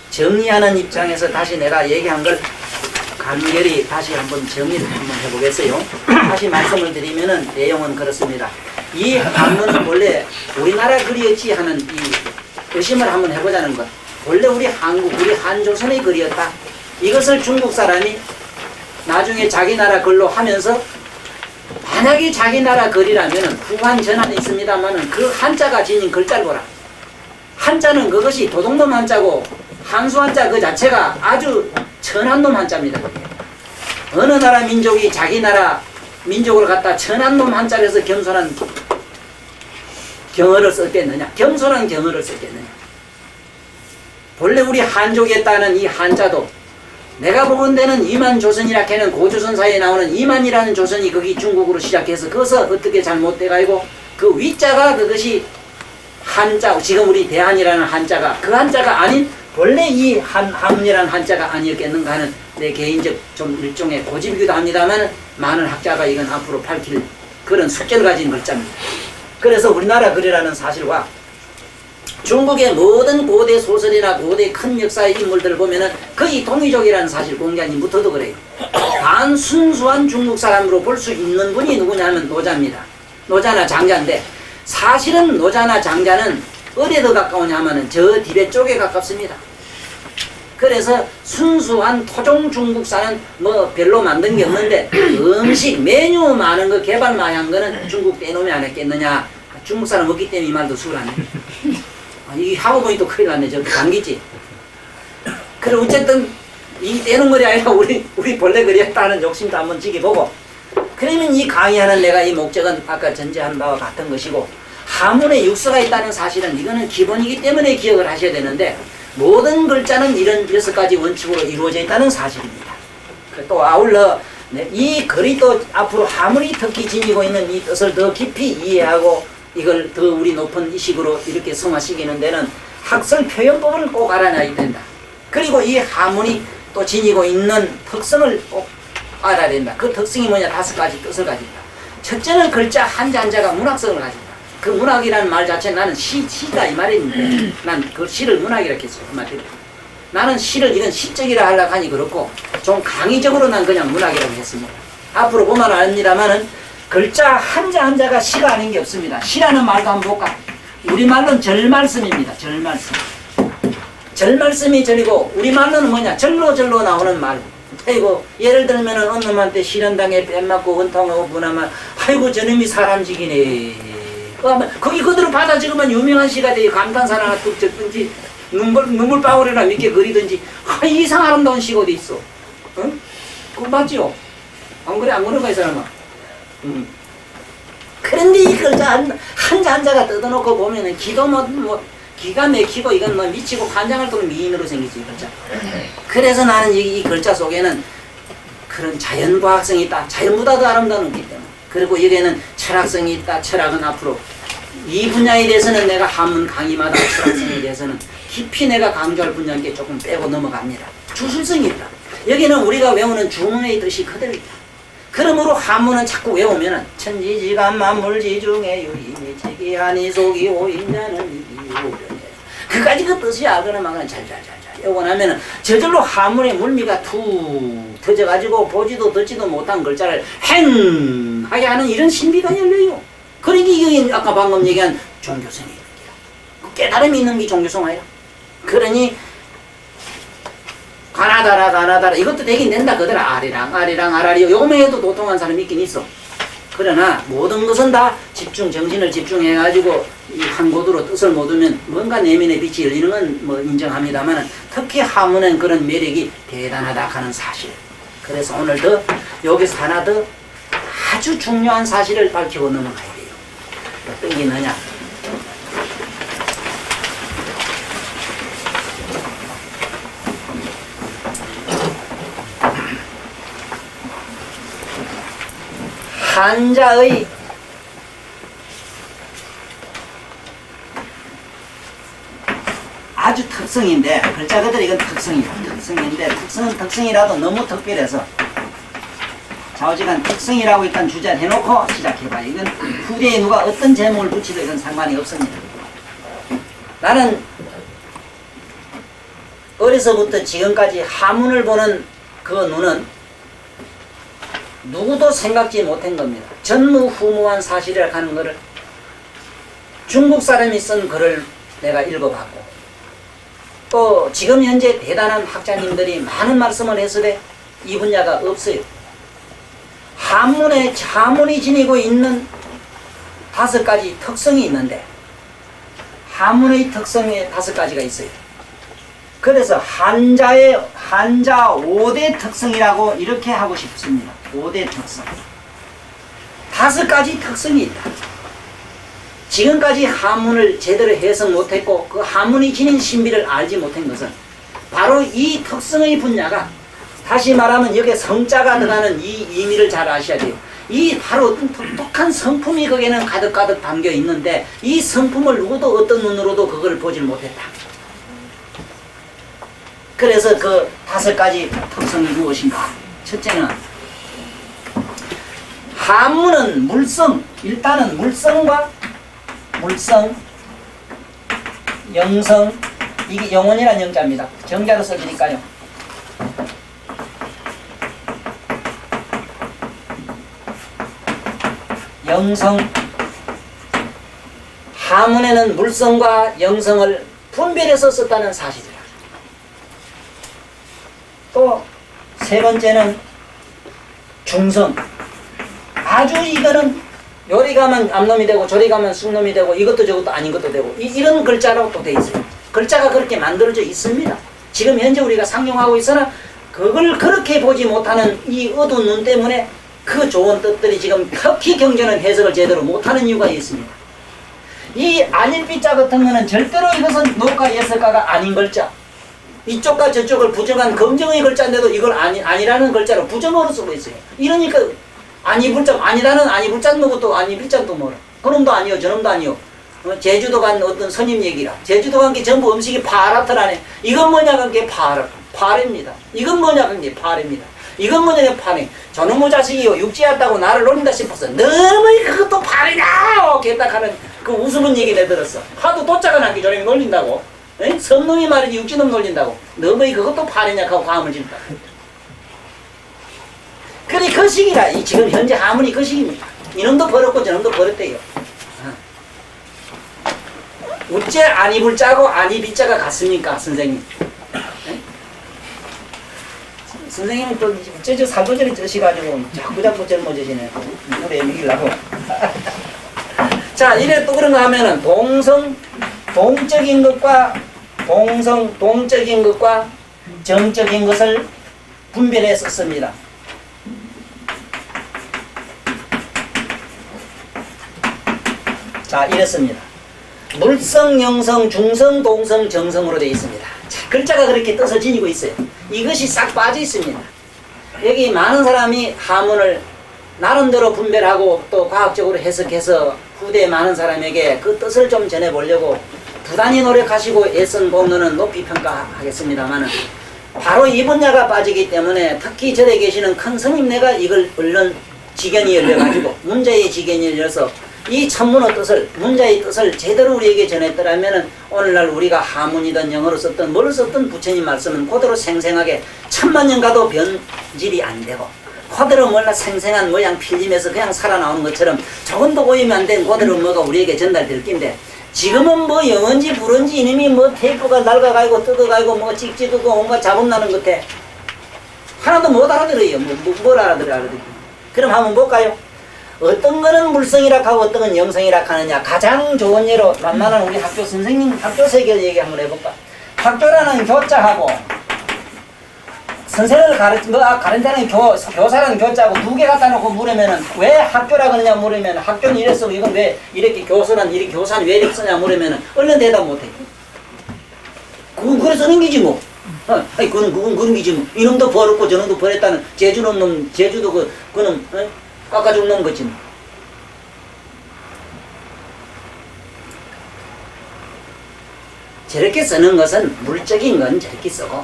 정리하는 입장에서 다시 내가 얘기한 걸 간결히 다시 한번 정리를 한번 해보겠어요. 다시 말씀을 드리면은 내용은 그렇습니다. 이 한문은 원래 우리나라 글이었지 하는 이 의심을 한번 해보자는 것. 원래 우리 한국, 우리 한조선의 글이었다. 이것을 중국 사람이 나중에 자기 나라 글로 하면서 만약에 자기 나라 글이라면 후한 전환이 있습니다만 그 한자가 지닌 글자를 보라. 한자는 그것이 도둑놈 한자고 한수 한자 그 자체가 아주 천한 놈 한자입니다. 어느 나라 민족이 자기 나라 민족을 갖다 천한 놈 한자를 해서 겸손한 경어를 썼겠느냐? 겸손한 경어를 썼겠느냐? 본래 우리 한족이었다는 이 한자도 내가 보건대는 이만조선이라 해는 고조선 사이에 나오는 이만이라는 조선이 거기 중국으로 시작해서 그것은 어떻게 잘못돼가지고 그 위자가 그것이 한자, 지금 우리 대한이라는 한자가 그 한자가 아닌 원래 이 한문이라는 한자가 아니었겠는가 하는 내 개인적 좀 일종의 고집이기도 합니다만 많은 학자가 이건 앞으로 밝힐 그런 숙제를 가진 글자입니다. 그래서 우리나라 글이라는 사실과 중국의 모든 고대 소설이나 고대 큰 역사의 인물들을 보면은 거의 동이족이라는 사실 공자님부터도 그래요. 단 순수한 중국 사람으로 볼 수 있는 분이 누구냐 하면 노자입니다. 노자나 장자인데 사실은 노자나 장자는 어디에 더 가까우냐 하면은 저 디베 쪽에 가깝습니다. 그래서 순수한 토종 중국사는 뭐 별로 만든 게 없는데 음식 메뉴 많은 거 개발 많이 한 거는 중국 떼놈이 안 했겠느냐. 중국 사람 없기 때문에 이 말도 수월하네. 이 하고 보니 또 큰일 났네. 저 감기지. 그래 어쨌든 이 떼는 글이 아니라 우리 본래 글이었다는 욕심도 한번 지켜보고 그러면 이 강의하는 내가 이 목적은 아까 전제한 바와 같은 것이고 한문에 육서가 있다는 사실은 이거는 기본이기 때문에 기억을 하셔야 되는데 모든 글자는 이런 6가지 원칙으로 이루어져 있다는 사실입니다. 또 아울러 이 글이 또 앞으로 한문이 특히 지니고 있는 이 뜻을 더 깊이 이해하고 이걸 더 우리 높은 이식으로 이렇게 성화시키는 데는 학설 표현법을 꼭 알아놔야 된다. 그리고 이 한문이 또 지니고 있는 특성을 꼭 알아야 된다. 그 특성이 뭐냐? 5가지 뜻을 가진다. 첫째는 글자 한자 한자가 문학성을 가진다. 그 문학이라는 말 자체 나는 시다 이 말인데 난 그 시를 문학이라고 했어요. 그 말대로. 나는 시를 이건 시적이라 하려고 하니 그렇고 좀 강의적으로 난 그냥 문학이라고 했습니다. 앞으로 보면 압니다만은 글자 한자 한자가 시가 아닌 게 없습니다. 시라는 말도 한번 볼까? 우리말로는 절말씀입니다. 절말씀. 절말씀이 절이고 우리말로는 뭐냐? 절로 나오는 말. 아이고 예를 들면은 어느 놈한테 실현당에 뺨맞고 원통하고 분하면 아이고 저놈이 사람직이네. 거기 그대로 받아 적으면 유명한 시가 돼요. 감탄사 하나 뚝 적든지 눈물방울이나 몇 개 그리든지 이 이상 아름다운 시가 어디 있어? 응? 그거 맞지요? 안 그래? 안 그런가 이 사람아? 그런데 이 글자 한자 한자가 뜯어놓고 보면은 기도 뭐 기가 막히고 이건 뭐 미치고 환장할 정도로 미인으로 생기지 이 글자. 그래서 나는 이 글자 속에는 그런 자연과학성이 있다. 자연보다 더 아름다운 게 때문에. 그리고 여기에는 철학성이 있다. 철학은 앞으로 이 분야에 대해서는 내가 한문 강의마다 철학성에 대해서는 깊이 내가 강조할 분야께 조금 빼고 넘어갑니다. 주술성이 있다. 여기는 우리가 외우는 주문의 뜻이 그대로 있다. 그러므로 한문은 자꾸 외우면은 천지지간 만물지중에 유림이 지기하니 속이 오인자는 이오려네. 그까지 그 뜻이 알거나 말거나 잘 외우고 나면은 저절로 한문의 물미가 툭 터져가지고 보지도 듣지도 못한 글자를 행하게 하는 이런 신비가 열려요. 그러니 이게 아까 방금 얘기한 종교성이 있는 게라. 깨달음이 있는 게 종교성 아니라. 그러니 가나다라 이것도 되긴 된다 그대로 아리랑 아라리 요거만 해도 도통한 사람이 있긴 있어. 그러나 모든 것은 다 정신을 집중해가지고 이 한 곳으로 뜻을 못 두면 뭔가 내면의 빛이 열리는 건 뭐 인정합니다만 특히 한문은 그런 매력이 대단하다 하는 사실. 그래서 오늘 더 여기서 하나 더 아주 중요한 사실을 밝히고 넘어가야 돼요. 어떤 게 있느냐? 한자의 아주 특성인데 글자 그대로 이건 특성인데 특성은 특성이라도 너무 특별해서 좌우지간 특성이라고 일단 주제를 해놓고 시작해봐요. 이건 후대에 누가 어떤 제목을 붙이든 이건 상관이 없습니다. 나는 어려서부터 지금까지 한문을 보는 그 눈은 누구도 생각지 못한 겁니다. 전무후무한 사실이라고 하는 것을 중국 사람이 쓴 글을 내가 읽어봤고, 또 지금 현재 대단한 학자님들이 많은 말씀을 해서도 이 분야가 없어요. 한문이 지니고 있는 5가지 특성이 있는데, 한문의 특성에 5가지가 있어요. 그래서 한자 5대 특성이라고 이렇게 하고 싶습니다. 5대 특성. 5가지 특성이 있다. 지금까지 한문을 제대로 해석 못했고 그 한문이 지닌 신비를 알지 못한 것은 바로 이 특성의 분야가, 다시 말하면 여기에 성자가 들어가는 이 의미를 잘 아셔야 돼요. 이 바로 어떤 독특한 성품이 거기에는 가득가득 담겨 있는데, 이 성품을 누구도 어떤 눈으로도 그걸 보질 못했다. 그래서 그 5가지 특성이 무엇인가? 첫째는 한문은 물성, 일단은 물성, 영성, 이게 영혼이란 영자입니다. 정자로 써지니까요. 영성, 한문에는 물성과 영성을 분별해서 썼다는 사실이다. 또 세 번째는 중성. 아주 이거는 요리 가면 암놈이 되고 저리 가면 쑥놈이 되고 이것도 저것도 아닌 것도 되고 이런 글자라고 또 돼 있어요. 글자가 그렇게 만들어져 있습니다. 지금 현재 우리가 상용하고 있으나 그걸 그렇게 보지 못하는 이 어두운 눈 때문에 그 좋은 뜻들이 지금 특히 경전은 해석을 제대로 못하는 이유가 있습니다. 이 안일비자 같은 거는 절대로 이것은 노가 예설가가 아닌 글자, 이쪽과 저쪽을 부정한 검정의 글자인데도 이걸 아니라는 글자로 부정어로 쓰고 있어요. 이러니까 아니불자, 아니라는 아니불자는 뭐고 또 아니불자는 또 뭐라. 그놈도 아니요 저놈도 아니요. 제주도 간 어떤 스님 얘기라. 제주도 간 게 전부 음식이 파랗더라네. 이건 뭐냐 간 게 파래입니다. 이건 뭐냐 간 게 파래입니다. 이건 뭐냐 파래. 저놈의 자식이요 육지였다고 나를 노린다 싶어서 너무 그것도 파래다 이렇게 딱 하는 그 우스운 얘기 내들었어. 하도 도착을 하기 전에 놀린다고. 에? 선놈이 말이지 육지놈 놀린다고. 너무 그것도 파래냐 하고 화음을 질다. 그래 그 시기라. 이 지금 현재 하문이 그 시기입니다. 이놈도 버렸고 저놈도 버렸대요. 어째 아니불자고 아니비자가 같습니까 선생님? 에? 선생님은 또 어째 저 살도전에 쩌시가지고 자꾸 젊어지시네. 우리 애미기려고. 자 이래 또 그런가 하면은 동적인 것과 동적인 것과 정적인 것을 분별해 썼습니다. 자 이랬습니다. 물성, 영성, 중성, 동성, 정성으로 되어 있습니다. 자, 글자가 그렇게 뜻을 지니고 있어요. 이것이 싹 빠져 있습니다. 여기 많은 사람이 한문을 나름대로 분별하고 또 과학적으로 해석해서 후대 많은 사람에게 그 뜻을 좀 전해보려고 부단히 노력하시고 애쓴 공로는 높이 평가하겠습니다만, 바로 이 분야가 빠지기 때문에 특히 절에 계시는 큰 스님네가 이걸 얼른 지견이 열려가지고 문자의 지견이 열려서 이 천문의 뜻을, 문자의 뜻을 제대로 우리에게 전했더라면 오늘날 우리가 한문이든 영어로 썼든 뭘 썼든 부처님 말씀은 그대로 생생하게 천만년 가도 변질이 안 되고 그대로 몰라 생생한 모양 필림에서 그냥 살아나오는 것처럼 조금도 오염이 안 된 그대로 뭐가 우리에게 전달될 낀데, 지금은 뭐 영어인지 불어인지 이놈이 뭐 테이프가 낡아가고 뜯어가고 뭐 찍찍하고 온갖 잡음 나는 것 같아. 하나도 못 알아들어요. 뭘 알아들어요. 그럼 한번 볼까요? 어떤 거는 물성이라 하고 어떤 건 영성이라 하느냐. 가장 좋은 예로 만만한 우리 학교 선생님 학교 세계 얘기 한번 해볼까. 학교라는 교자하고 선생을 가른다는 교사라는 교자하고 두 개 갖다 놓고 물으면은 왜 학교라 그러냐 물으면 학교는 이랬어. 이건 왜 이렇게 교사는 왜 이렇게 쓰냐 물으면은 얼른 대답 못해. 그건 그래 쓰는 기지 뭐. 아니 그건 그런 기지 뭐. 이놈도 버렸고 저놈도 버렸다는 제주도 그는 깎아 죽는 거지 뭐. 저렇게 쓰는 것은 물적인 건 저렇게 쓰고,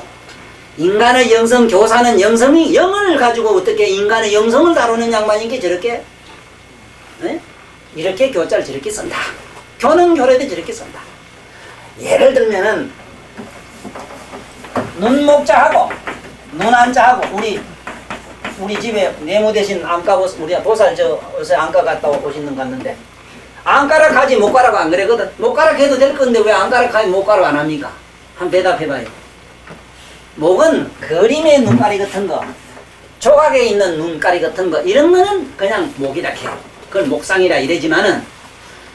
인간의 영성, 교사는 영성이 영을 가지고 어떻게 인간의 영성을 다루는 양반인 게 저렇게 이렇게 교자를 저렇게 쓴다. 교는 교래도 저렇게 쓴다. 예를 들면은 눈목자하고 눈안자하고 우리 집에 네모 대신 안가 우리 보살 어제 안가 갔다 오시는 거 같는데 안가락 하지 못 가라고 안 그래거든. 못 가락 해도 될 건데 왜 안가락 하지 못 가락 안 합니까? 한번 대답해봐요. 목은 그림의 눈가리 같은 거, 조각에 있는 눈가리 같은 거 이런 거는 그냥 목이라 해요. 그걸 목상이라 이래지만은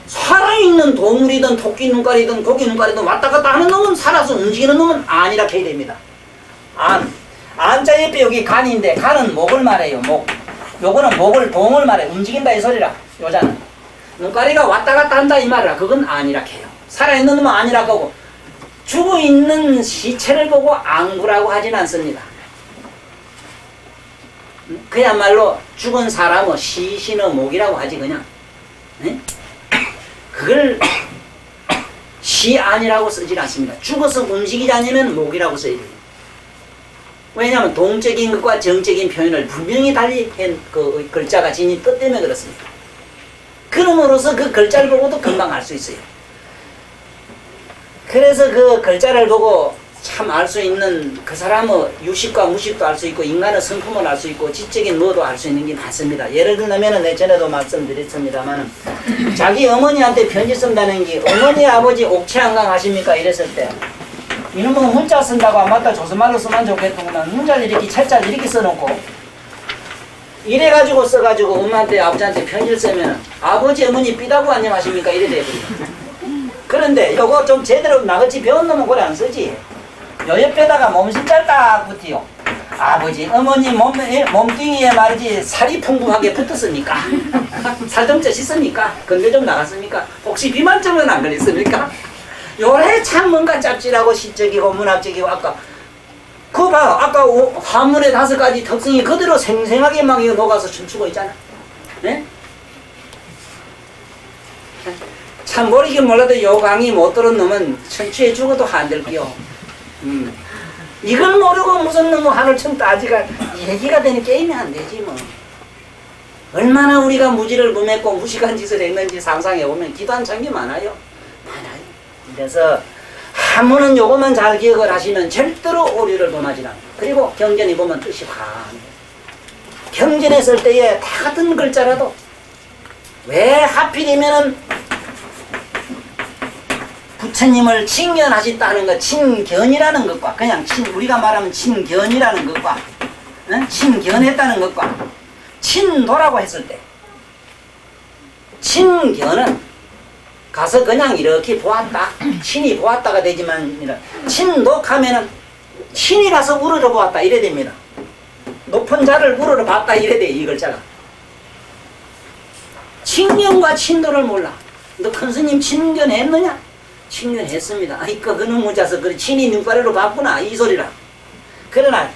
살아있는 동물이든 토끼 눈가리든 고기 눈가리든 왔다 갔다 하는 놈은 살아서 움직이는 놈은 안이라 해야 됩니다. 안자 옆에 여기 간인데 간은 목을 말해요. 목. 요거는 목을 동을 말해. 움직인다 이 소리라. 요자는 눈가리가 왔다 갔다 한다 이 말이라. 그건 안이라 해요. 살아있는 놈은 안이라 하고 죽어있는 시체를 보고 안구라고 하진 않습니다. 그야말로 죽은 사람의 시신의 목이라고 하지 그냥. 네? 그걸 시안이라고 쓰질 않습니다. 죽어서 움직이지 않으면 목이라고 써야 돼요. 왜냐하면 동적인 것과 정적인 표현을 분명히 달리 한 그 글자가 지닌 뜻 때문에 그렇습니다. 그럼으로써 그 글자를 보고도 금방 알 수 있어요. 그래서 그 글자를 보고 참 알 수 있는 그 사람의 유식과 무식도 알 수 있고 인간의 성품을 알 수 있고 지적인 뭐도 알 수 있는 게 많습니다. 예를 들면 내 전에도 말씀드렸습니다만 자기 어머니한테 편지 쓴다는 게 어머니 아버지 옥체한강 하십니까? 이랬을 때 이놈은 문자 쓴다고 안 맞다 조선말로 쓰면 좋겠구만. 문자를 이렇게 철자를 이렇게 써놓고 이래가지고 써가지고 엄마한테 아버지한테 편지를 쓰면 아버지 어머니 삐다고 안녕하십니까? 이래 돼버립니다. 그런데 요거 좀 제대로 나같이 배운 놈은 그래 안 쓰지. 요 옆에다가 몸신자를 딱 붙이요. 아버지 어머니 몸뚱이에 말이지 살이 풍부하게 붙었습니까? 살 좀 쪄셨습니까? 건강 좀 나갔습니까? 혹시 비만증은 안 걸렸습니까? 요래 참 뭔가 짭짤하고 시적이고 문학적이고 아까 그거 봐 아까 화문의 5가지 특성이 그대로 생생하게 막 이거 녹아서 춤추고 있잖아. 네? 참 모르긴 몰라도 요 강의 못 들은 놈은 천추에 죽어도 한들기요. 이걸 모르고 무슨 놈의 하늘청 따지가 얘기가 되는 게임이 안 되지 뭐. 얼마나 우리가 무지를 범했고 무식한 짓을 했는지 상상해보면 기도한 참이 많아요. 많아요. 그래서 한문은 요것만 잘 기억을 하시면 절대로 오류를 범하지 않아요. 그리고 경전이 보면 뜻이 환해요. 경전에 쓸 때에 다 같은 글자라도 왜 하필이면은 부처님을 칭견하셨다는 것, 친견이라는 것과 그냥 우리가 말하면 친견이라는 것과 친견했다는 것과 친도라고 했을 때 친견은 가서 그냥 이렇게 보았다. 친이 보았다가 되지만 친독하면은 친이 가서 우러러 보았다 이래 됩니다. 높은 자를 우러러 봤다 이래 돼 이 글자가. 친견과 친도를 몰라. 너 큰 스님 친견했느냐? 친견했습니다. 아이 그는 문자서 그래 친이 눈가리로 봤구나 이 소리라. 그러나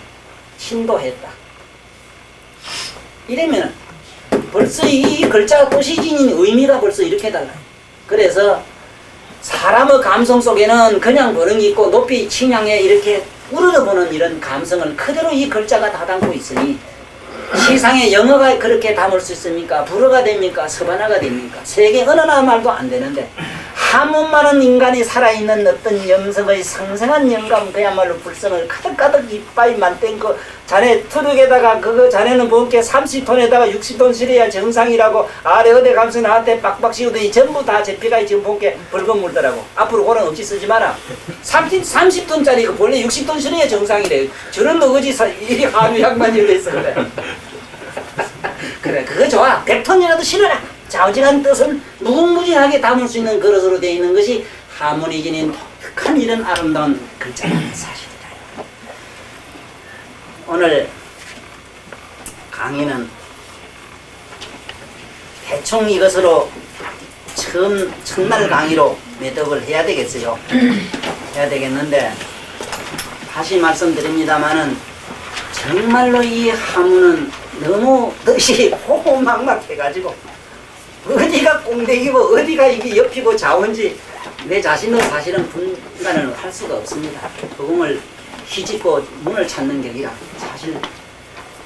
친도했다. 이러면은 벌써 이 글자 뜻이 지닌 의미가 벌써 이렇게 달라요. 그래서 사람의 감성 속에는 그냥 그런 게 있고 높이 칭향에 이렇게 우러러보는 이런 감성을 그대로 이 글자가 다 담고 있으니 세상에 영어가 그렇게 담을 수 있습니까? 불어가 됩니까? 서반어가 됩니까? 세계 어느 나라 말도 안 되는데 한문만은 인간이 살아있는 어떤 영성의 상생한 영감 그야말로 불성을 가득가득 이빠이 만든 그 자네 트럭에다가 그거 자네는 본게 30톤에다가 60톤 실어야 정상이라고 아래 어디 감서 나한테 빡빡 씌우더니 전부 다 제피가 지금 본게 붉은 물더라고. 앞으로 그런 억지 쓰지 마라. 30톤짜리 그 본래 60톤 실어야 정상이래. 저런 어거지 이 한우 양반이 그랬어 그래. 그래 그거 좋아. 100톤이라도 실어라. 좌우지간 뜻은 무궁무진하게 담을 수 있는 그릇으로 되어 있는 것이 한문이 지닌 독특한 이런 아름다운 글자라는 사실이다. 오늘 강의는 대충 이것으로 첫날 강의로 매듭을 해야 되겠어요. 해야 되겠는데 다시 말씀드립니다마는 정말로 이 한문은 너무 뜻이 호호막막해가지고 어디가 꽁대기고 어디가 이게 옆이고 좌우인지 내 자신도 사실은 분간을 할 수가 없습니다. 그공을 휘짓고 문을 찾는 격이라 사실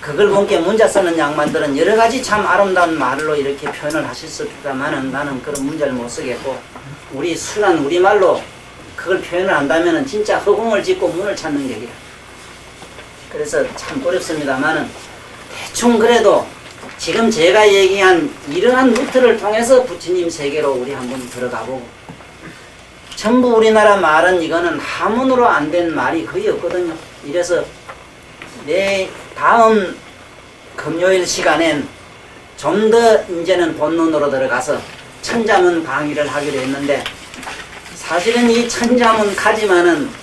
그걸 본게 문자 쓰는 양반들은 여러 가지 참 아름다운 말로 이렇게 표현을 하실 수 있다마는 나는 그런 문자를 못 쓰겠고 우리 순한 우리말로 그걸 표현을 한다면은 진짜 허공을 짚고 문을 찾는 격이라 그래서 참 어렵습니다만은 대충 그래도 지금 제가 얘기한 이러한 루트를 통해서 부처님 세계로 우리 한번 들어가보고, 전부 우리나라 말은 이거는 한문으로 안 된 말이 거의 없거든요. 이래서 내 다음 금요일 시간엔 좀 더 이제는 본론으로 들어가서 천자문 강의를 하기로 했는데, 사실은 이 천자문까지만은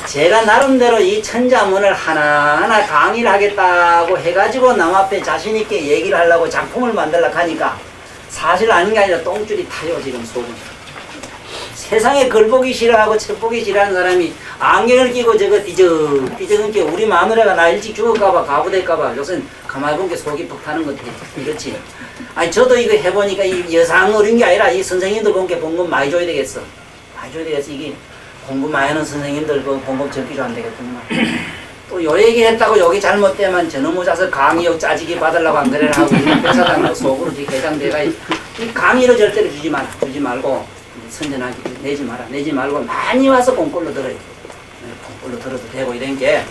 제가 나름대로 이 천자문을 하나하나 강의를 하겠다고 해가지고 남 앞에 자신있게 얘기를 하려고 작품을 만들려고 하니까 사실 아닌 게 아니라 똥줄이 타요, 지금 속은. 세상에 글 보기 싫어하고 책 보기 싫어하는 사람이 안경을 끼고 저거 삐적삐적한 게 우리 마누라가 나 일찍 죽을까봐 가부될까봐 요새는 가만히 본 게 속이 퍽 타는 것 같아. 그렇지? 아니 저도 이거 해보니까 이 여상 어린 게 아니라 이 선생님들 본 게 봉급 많이 줘야 되겠어. 많이 줘야 되겠어. 이게 공부 많이 하는 선생님들 그 봉급 적기도 안 되겠구만. 또 요 얘기 했다고 여기 잘못되면 저놈 오자서 강의역 짜지기 받으려고 안 그래라 하고 회사장도 속으로 개장대가 이 강의로 절대로 주지 말고 선전하기 내지 말고 많이 와서 공꼴로 들어요. 공꼴로 들어도 되고 이런 게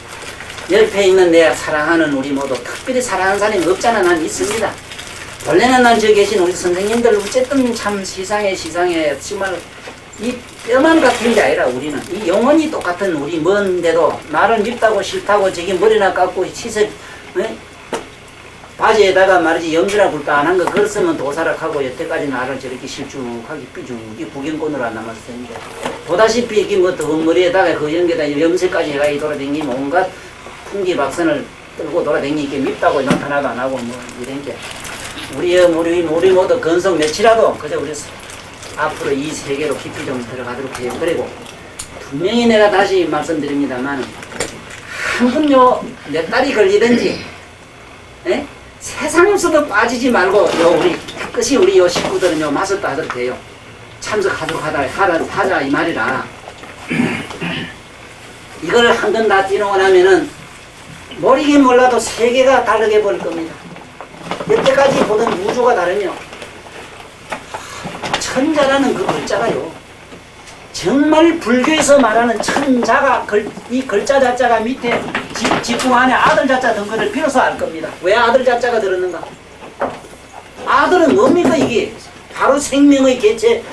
옆에 있는 내 사랑하는 우리 모두 특별히 사랑하는 사람이 없잖아. 난 있습니다. 원래는 난 저기 계신 우리 선생님들 어쨌든 참 시상에 정말 이 뼈만 같은 게 아니라 우리는 이 영혼이 똑같은 우리 먼데도 나를 밉다고 싫다고 저기 머리나 깎고 치색 바지에다가 말이지 염주나 불단한 거 그걸 쓰면 도사락하고 여태까지 나를 저렇게 실쭉하게 삐죽이 구경꾼으로 안 남았을 텐데, 보다시피 이렇게 뭐 덩머리에다가 그 연계다 염색까지 해가 돌아다니면 온갖 풍기박선을 들고 돌아다니니까 밉다고 나타나도 안 하고 뭐 이런 게 우리 모두 건성 며칠라도 그저 우리 앞으로 이 세계로 깊이 좀 들어가도록 해요. 그리고 분명히 내가 다시 말씀드립니다만 한 분요 몇 달이 걸리든지 세상에서도 빠지지 말고 요 우리 끝이 우리 요 식구들은 요 마셨다 하더라도 돼요. 참석하도록 하자 이 말이라. 이걸 한 건 다 뛰노고 나면은 모르긴 몰라도 세계가 다르게 볼 겁니다. 여태까지 보던 우주가 다르며 천자라는 그 글자가요, 정말 불교에서 말하는 천자가 이 글자 자자가 밑에 지붕 안에 아들 자자 든 거를 비로소 알 겁니다. 왜 아들 자자가 들었는가? 아들은 뭡니까? 이게 바로 생명의 개체,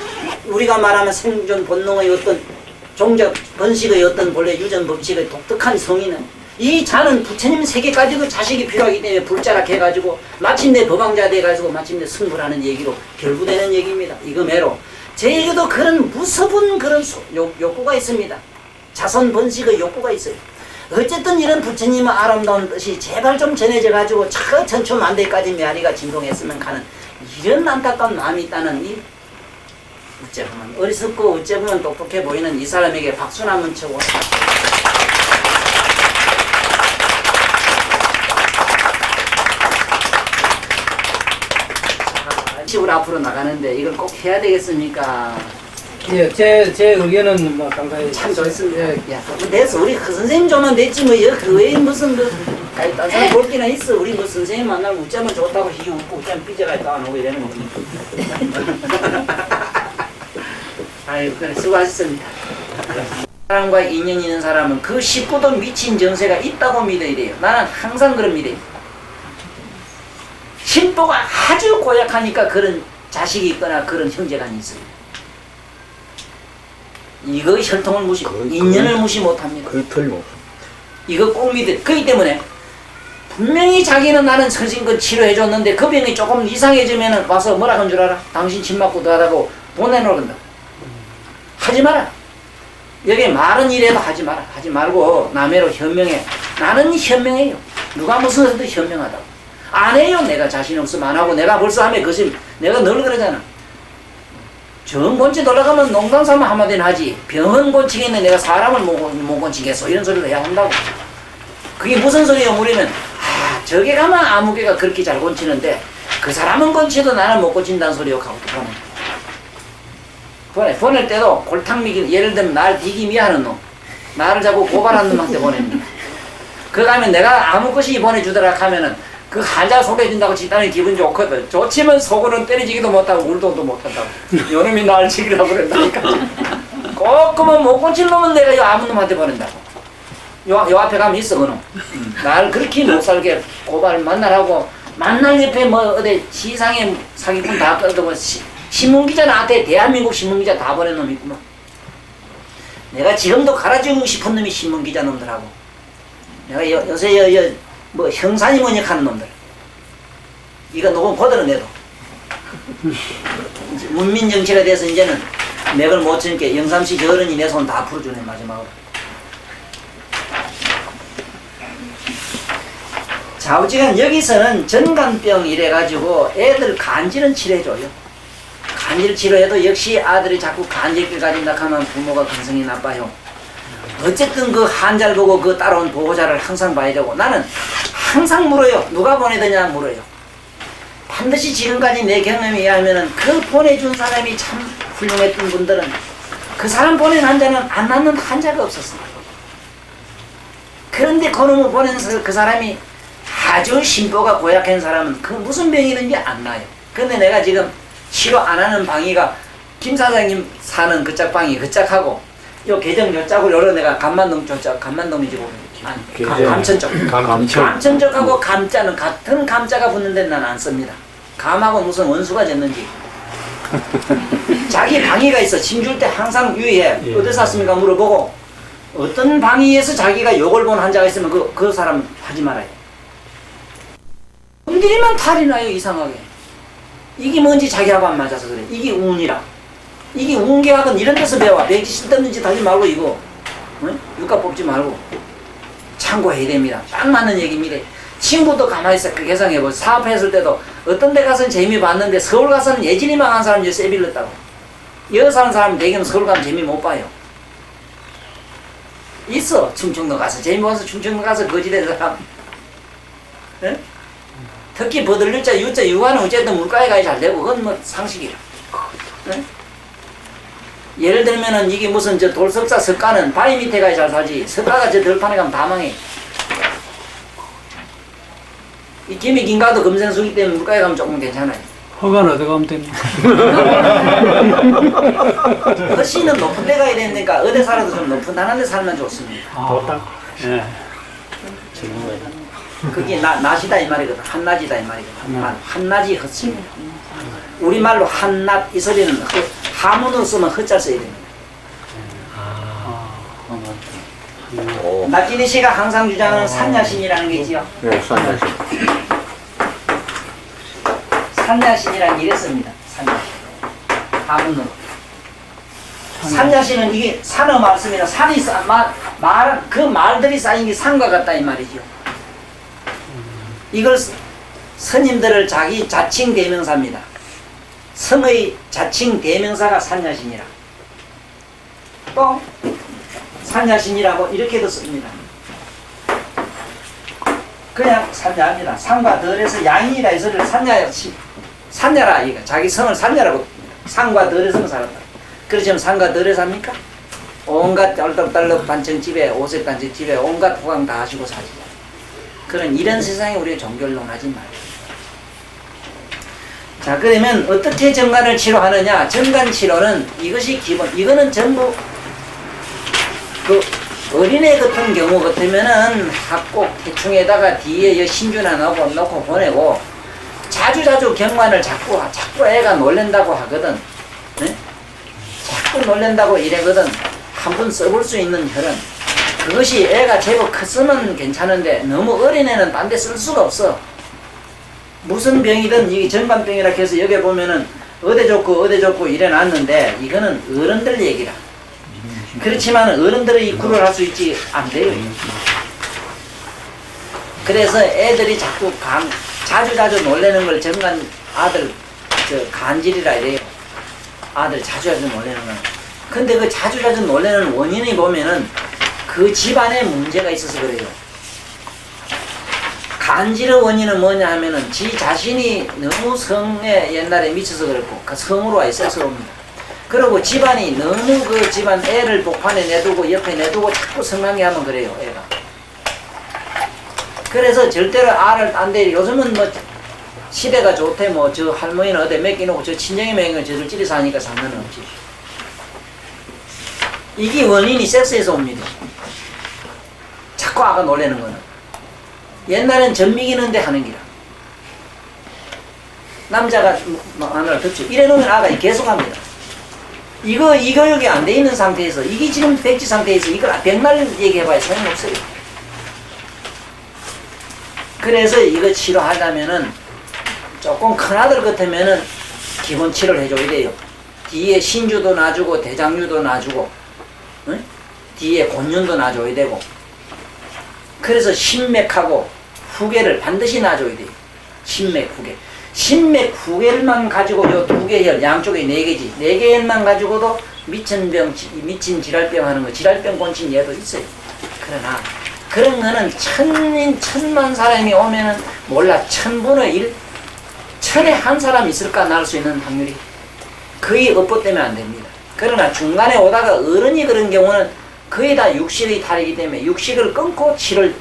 우리가 말하는 생존 본능의 어떤 종적 번식의 어떤 본래 유전 법칙의 독특한 성의는, 이 자는 부처님 세계까지도 자식이 필요하기 때문에 불자락 해가지고 마침내 법왕자 돼가지고 마침내 승부라는 얘기로 결부되는 얘기입니다. 이거 매로 제에게도 그런 무섭은 그런 욕구가 있습니다. 자손 번식의 욕구가 있어요. 어쨌든 이런 부처님의 아름다운 뜻이 제발 좀 전해져가지고 천초만대까지 메아리가 진동했으면 하는 이런 안타까운 마음이 있다는 이 어째 보면 어리석고 어째 보면 똑똑해 보이는 이 사람에게 박수나 한번 쳐고 집을 앞으로 나가는데 이걸 꼭 해야 되겠습니까? 예, 제 의견은 뭐 강사님 참 좋습니다. 야, 됐어. 우리 그 선생님 조만 됐지 뭐. 그 외에 무슨 아니 딴 사람 볼 게나 있어. 우리 뭐 선생님 만나면 웃자면 좋다고 희귀 웃고 웃자면 삐져가 있다 안 오고 이러는 거지. 아유, 그래 수고하셨습니다. 사람과 인연 있는 사람은 그 식구도 미친 정세가 있다고 믿어야 돼요. 나는 항상 그런 믿어요. 심도가 아주 고약하니까 그런 자식이 있거나 그런 형제간이 있어요. 이거 혈통을 인연을 무시 못합니다. 거의 틀림없어. 이거 꼭 믿어요. 그렇기 때문에 분명히 자기는 나는 서진건 치료해줬는데 그 병이 조금 이상해지면 와서 뭐라 한 줄 알아? 당신 침 맞고 더하다고 보내놓는다. 하지 마라. 여기 말은 이래도 하지 마라. 하지 말고 남해로 현명해. 나는 현명해요. 누가 무슨 해도 현명하다고. 안 해요. 내가 자신 없으면 안 하고 내가 벌써 하면 그것이 내가 늘 그러잖아. 정 곤치 돌아가면 농담 삼아 한마디는 하지. 병은 곤치겠네. 내가 사람을 못 곤치겠어. 이런 소리를 해야 한다고. 그게 무슨 소리예요? 우리는 저게 가면 아무개가 그렇게 잘 곤치는데 그 사람은 곤치도 나는 못 곤친다는 소리요. 하고 보낼 때도 골탕 미기 예를 들면 날 디기 미하는 놈, 나를 자꾸 고발하는 놈한테 보냅니다. 그 가면 내가 아무 것이 보내주더라 하면은 그 한자 소개해준다고 집단이 기분 좋거든. 좋지만 속으로는 때려지기도 못하고 울도도 못한다고. 요놈이 날 죽이라고 그런다니까. 꼭 그만 못 고칠 놈은 내가 아무 놈한테 보낸다고. 요 앞에 가면 있어, 그놈. 날 그렇게 못 살게 고발 만나라고, 만날 옆에 뭐, 어디 지상에 사기꾼 다 끌고, 신문기자 나한테 대한민국 신문기자 다 보낸 놈 있구만. 내가 지금도 갈아주고 싶은 놈이 신문기자 놈들하고. 내가 요새 뭐 형사님 원역하는 놈들. 이거 녹음 보더라, 내도. 문민정치에 대해서 이제는 맥을 못 치니까 영삼시 저 어른이 내 손 다 풀어주네, 마지막으로. 좌우지간 여기서는 전간병 이래가지고 애들 간질은 치료해줘요. 간질 치료해도 역시 아들이 자꾸 간질길 가진다 하면 부모가 근성이 나빠요. 어쨌든 그 한잘 보고 그 따라온 보호자를 항상 봐야 되고, 나는 항상 물어요. 누가 보내더냐 물어요. 반드시 지금까지 내 경험에 의하면은 그 보내준 사람이 참 훌륭했던 분들은 그 사람 보낸 환자는 안 낫는 환자가 없었어. 그런데 그놈을 보낸 그 사람이 아주 심보가 고약한 사람은 그 무슨 병이든지 안 나요. 근데 내가 지금 치료 안 하는 방이가 김 사장님 사는 그 짝방이 그 짝하고 요 계정 요 짝으로 여러 내가 감만동 쪽 감만동이지 아니 감천 쪽 감천 쪽하고 감자는 같은 감자가 붙는 데는 난 안 씁니다. 감하고 무슨 원수가 졌는지. 자기 방위가 있어. 짐 줄 때 항상 유의해. 어디 샀습니까 물어보고, 어떤 방위에서 자기가 욕을 본 환자가 있으면 그 사람 하지 말아요. 건드리면 탈이 나요, 이상하게. 이게 뭔지 자기하고 안 맞아서 그래. 이게 운이라. 이게 운계학은 이런 데서 배워. 배기 쓸데없는 짓 하지 말고 이거. 응? 육가 뽑지 말고. 참고해야 됩니다. 딱 맞는 얘기입니다. 친구도 가만히 있어. 그 계산해보. 사업했을 때도 어떤 데 가서는 재미 봤는데 서울 가서는 예진이 망한 사람 이제 쎄빌렸다고. 여기 사는 사람 대개는 서울 가면 재미 못 봐요. 있어. 충청도 가서 재미 봐서 충청도 가서 거지된 사람. 응? 특히 버들류자 유자 유화는 어쨌든 물가에 가야 잘 되고 그건 뭐 상식이라. 응? 예를 들면은 이게 무슨 저 돌석사 석가는 바위 밑에 가야 잘 살지. 석가가 저 들판에 가면 다 망해. 이 김이 긴가도 금생수기 때문에 물가에 가면 조금 괜찮아요. 허가는 어디 가면 됩니까? 허씨는 높은 데 가야 되니까 어디 살아도 좀 높은 다른 데 살면 좋습니다. 예. 그게 낮이다 이 말이거든. 한낮이다 이 말이거든. 한낮이 허씨입니다. 우리말로 한낮 이 소리는 하문으로 쓰면 허자 써야 됩니다. 낙진이 씨가 항상 주장하는 산야신이라는 게 있지요. 네, 산야신. 산야신이라는 게 이랬습니다. 산야신. 하문으로. 산야신은 이게 산어 말씀이라 산이 그 말들이 쌓인 게 산과 같다 이 말이죠. 이걸 스님들을 자기 자칭 대명사입니다. 성의 자칭 대명사가 산야신이라. 또 산야신이라고 이렇게도 씁니다. 그냥 산야합니다. 산과 덜에서 양인이라 이 소리를 산야라 이거 자기 성을 산야라고. 산과 덜에서 살았다. 그렇지만 산과 덜에 삽니까? 온갖 떨떡떨떡 반청집에 오색 단체집에 온갖 호강 다 하시고 사시죠. 그런 이런 세상에 우리가 종교를 논하지 말고. 자, 그러면 어떻게 정간을 치료하느냐? 정간 치료는 이것이 기본. 이거는 전부 그 어린애 같은 경우 같으면은 합곡 대충에다가 뒤에 신준 하나 넣고 보내고 자주 경관을 자꾸 애가 놀랜다고 하거든. 네? 자꾸 놀랜다고 이래거든. 한 번 써볼 수 있는 혈은 그것이 애가 제법 컸으면 괜찮은데 너무 어린애는 딴 데 쓸 수가 없어. 무슨 병이든 이게 전반병이라 해서 여기 보면은 어디 좋고 이래 놨는데 이거는 어른들 얘기라. 그렇지만 어른들의 구를 할 수 있지 안 돼요. 그래서 애들이 자꾸 자주 놀래는 걸 정간 아들 간질이라 이래요. 아들 자주 놀래는 건. 근데 그 자주 놀래는 원인이 보면은 그 집안에 문제가 있어서 그래요. 간질의 원인은 뭐냐 하면은 지 자신이 너무 성에 옛날에 미쳐서 그랬고 그 성으로 와 있어서 옵니다. 그리고 집안이 너무 그 집안 애를 복판에 내두고 옆에 내두고 자꾸 성난게 하면 그래요, 애가. 그래서 절대로 알을 안 돼. 요즘은 뭐 시대가 좋대 뭐 저 할머니는 어디 맡겨놓고 저 친정에 맡기면 저들끼리 사니까 상관없지. 이게 원인이 섹스에서 옵니다. 그 아가 놀라는 거는 옛날엔 전미기는데 하는 기라. 남자가 하나를 듣죠. 이래 놓으면 아가 계속합니다. 이거 교육이 안 돼 있는 상태에서 이게 지금 백지 상태에서 이걸 백날 얘기해봐야 소용없어요. 그래서 이거 치료하려면은 조금 큰 아들 같으면은 기본 치료를 해줘야 돼요. 뒤에 신주도 놔주고 대장류도 놔주고 응? 뒤에 곤륜도 놔줘야 되고 그래서 신맥하고 후계를 반드시 놔줘야 돼요. 신맥 후계. 신맥 후계만 가지고 요 두 개 혈 양쪽에 네 개지 네 개만 가지고도 미친 질환병 하는 거 질환병 곤친 얘도 있어요. 그러나 그런 거는 천만 사람이 오면은 몰라 1000분의 1 천에 한 사람 있을까 날 수 있는 확률이 거의 업보되면 안 됩니다. 그러나 중간에 오다가 어른이 그런 경우는 거의 다 육식의 탈이기 때문에 육식을 끊고 치를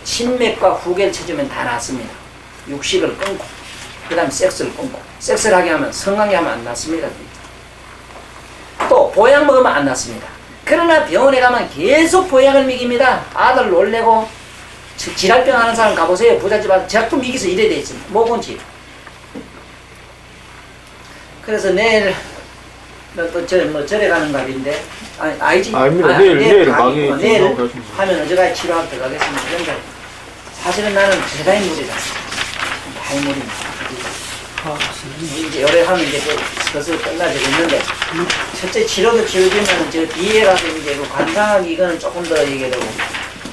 신맥과 후계를 쳐주면 다 낫습니다. 육식을 끊고 그 다음 섹스를 끊고 섹스를 하게 하면 성관계 하면 안 낫습니다. 또 보약 먹으면 안 낫습니다. 그러나 병원에 가면 계속 보약을 먹입니다. 아들 놀래고 질환병 하는 사람 가보세요. 부잣집 아들 자꾸 미기서 이래 돼 있습니다. 모곤치. 그래서 내일 또 절에 가는 날인데 아니지? 아닙니다. 내일 강의, 강의 내일 하고 가십니다. 하면 어제까지 치료하고 들어가겠습니다. 그러니까 사실은 나는 대단히 무리다. 대단히 무리입니다. 이제 요래 하면 이제 슬슬 끝나지겠는데 첫째 치료도 치료되면 저 뒤에 가서 이제 그 관상학 이거는 조금 더 얘기되고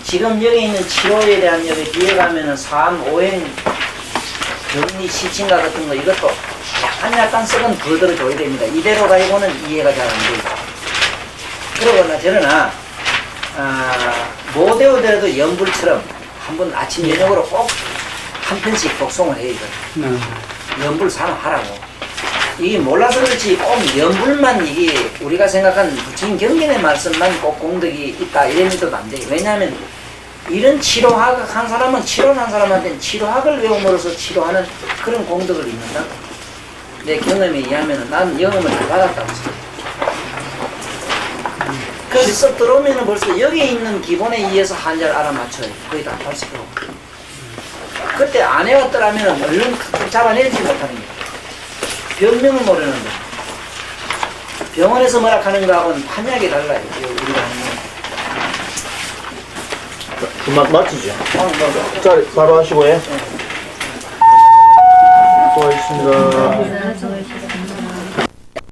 지금 여기 있는 치료에 대한 여기 뒤에 가면은 삶, 오행, 격리, 시침과 같은 거 이것도 약간 썩은 더 들어줘야 됩니다. 이대로 가지고는 이해가 잘 안 돼요. 그러거나 저러나 못 외우더라도 연불처럼 한번 아침 저녁으로 꼭 한 편씩 복송을 해요. 이거. 연불 산업하라고. 이게 몰라서 그렇지 꼭 연불만 이게 우리가 생각한 부처님 경전의 말씀만 꼭 공덕이 있다 이런 것도 안 돼요. 왜냐하면 이런 치료학 한 사람은 치료한 사람한테는 치료학을 외움으로써 치료하는 그런 공덕을 입는다. 내 경험에 의하면 난 영험을 잘 받았다고 생각해. 그래서 썩 들어오면 벌써 여기 있는 기본에 의해서 한자를 알아맞혀요. 거의 다 80%. 그때 안 해왔더라면 얼른 잡아내지 못하는 거예요. 병명을 모르는데 병원에서 뭐라 하는 거하고는 판약이 달라요. 우리가 하는 거. 맞히죠? 자, 바로 하시고요. 또 하겠습니다.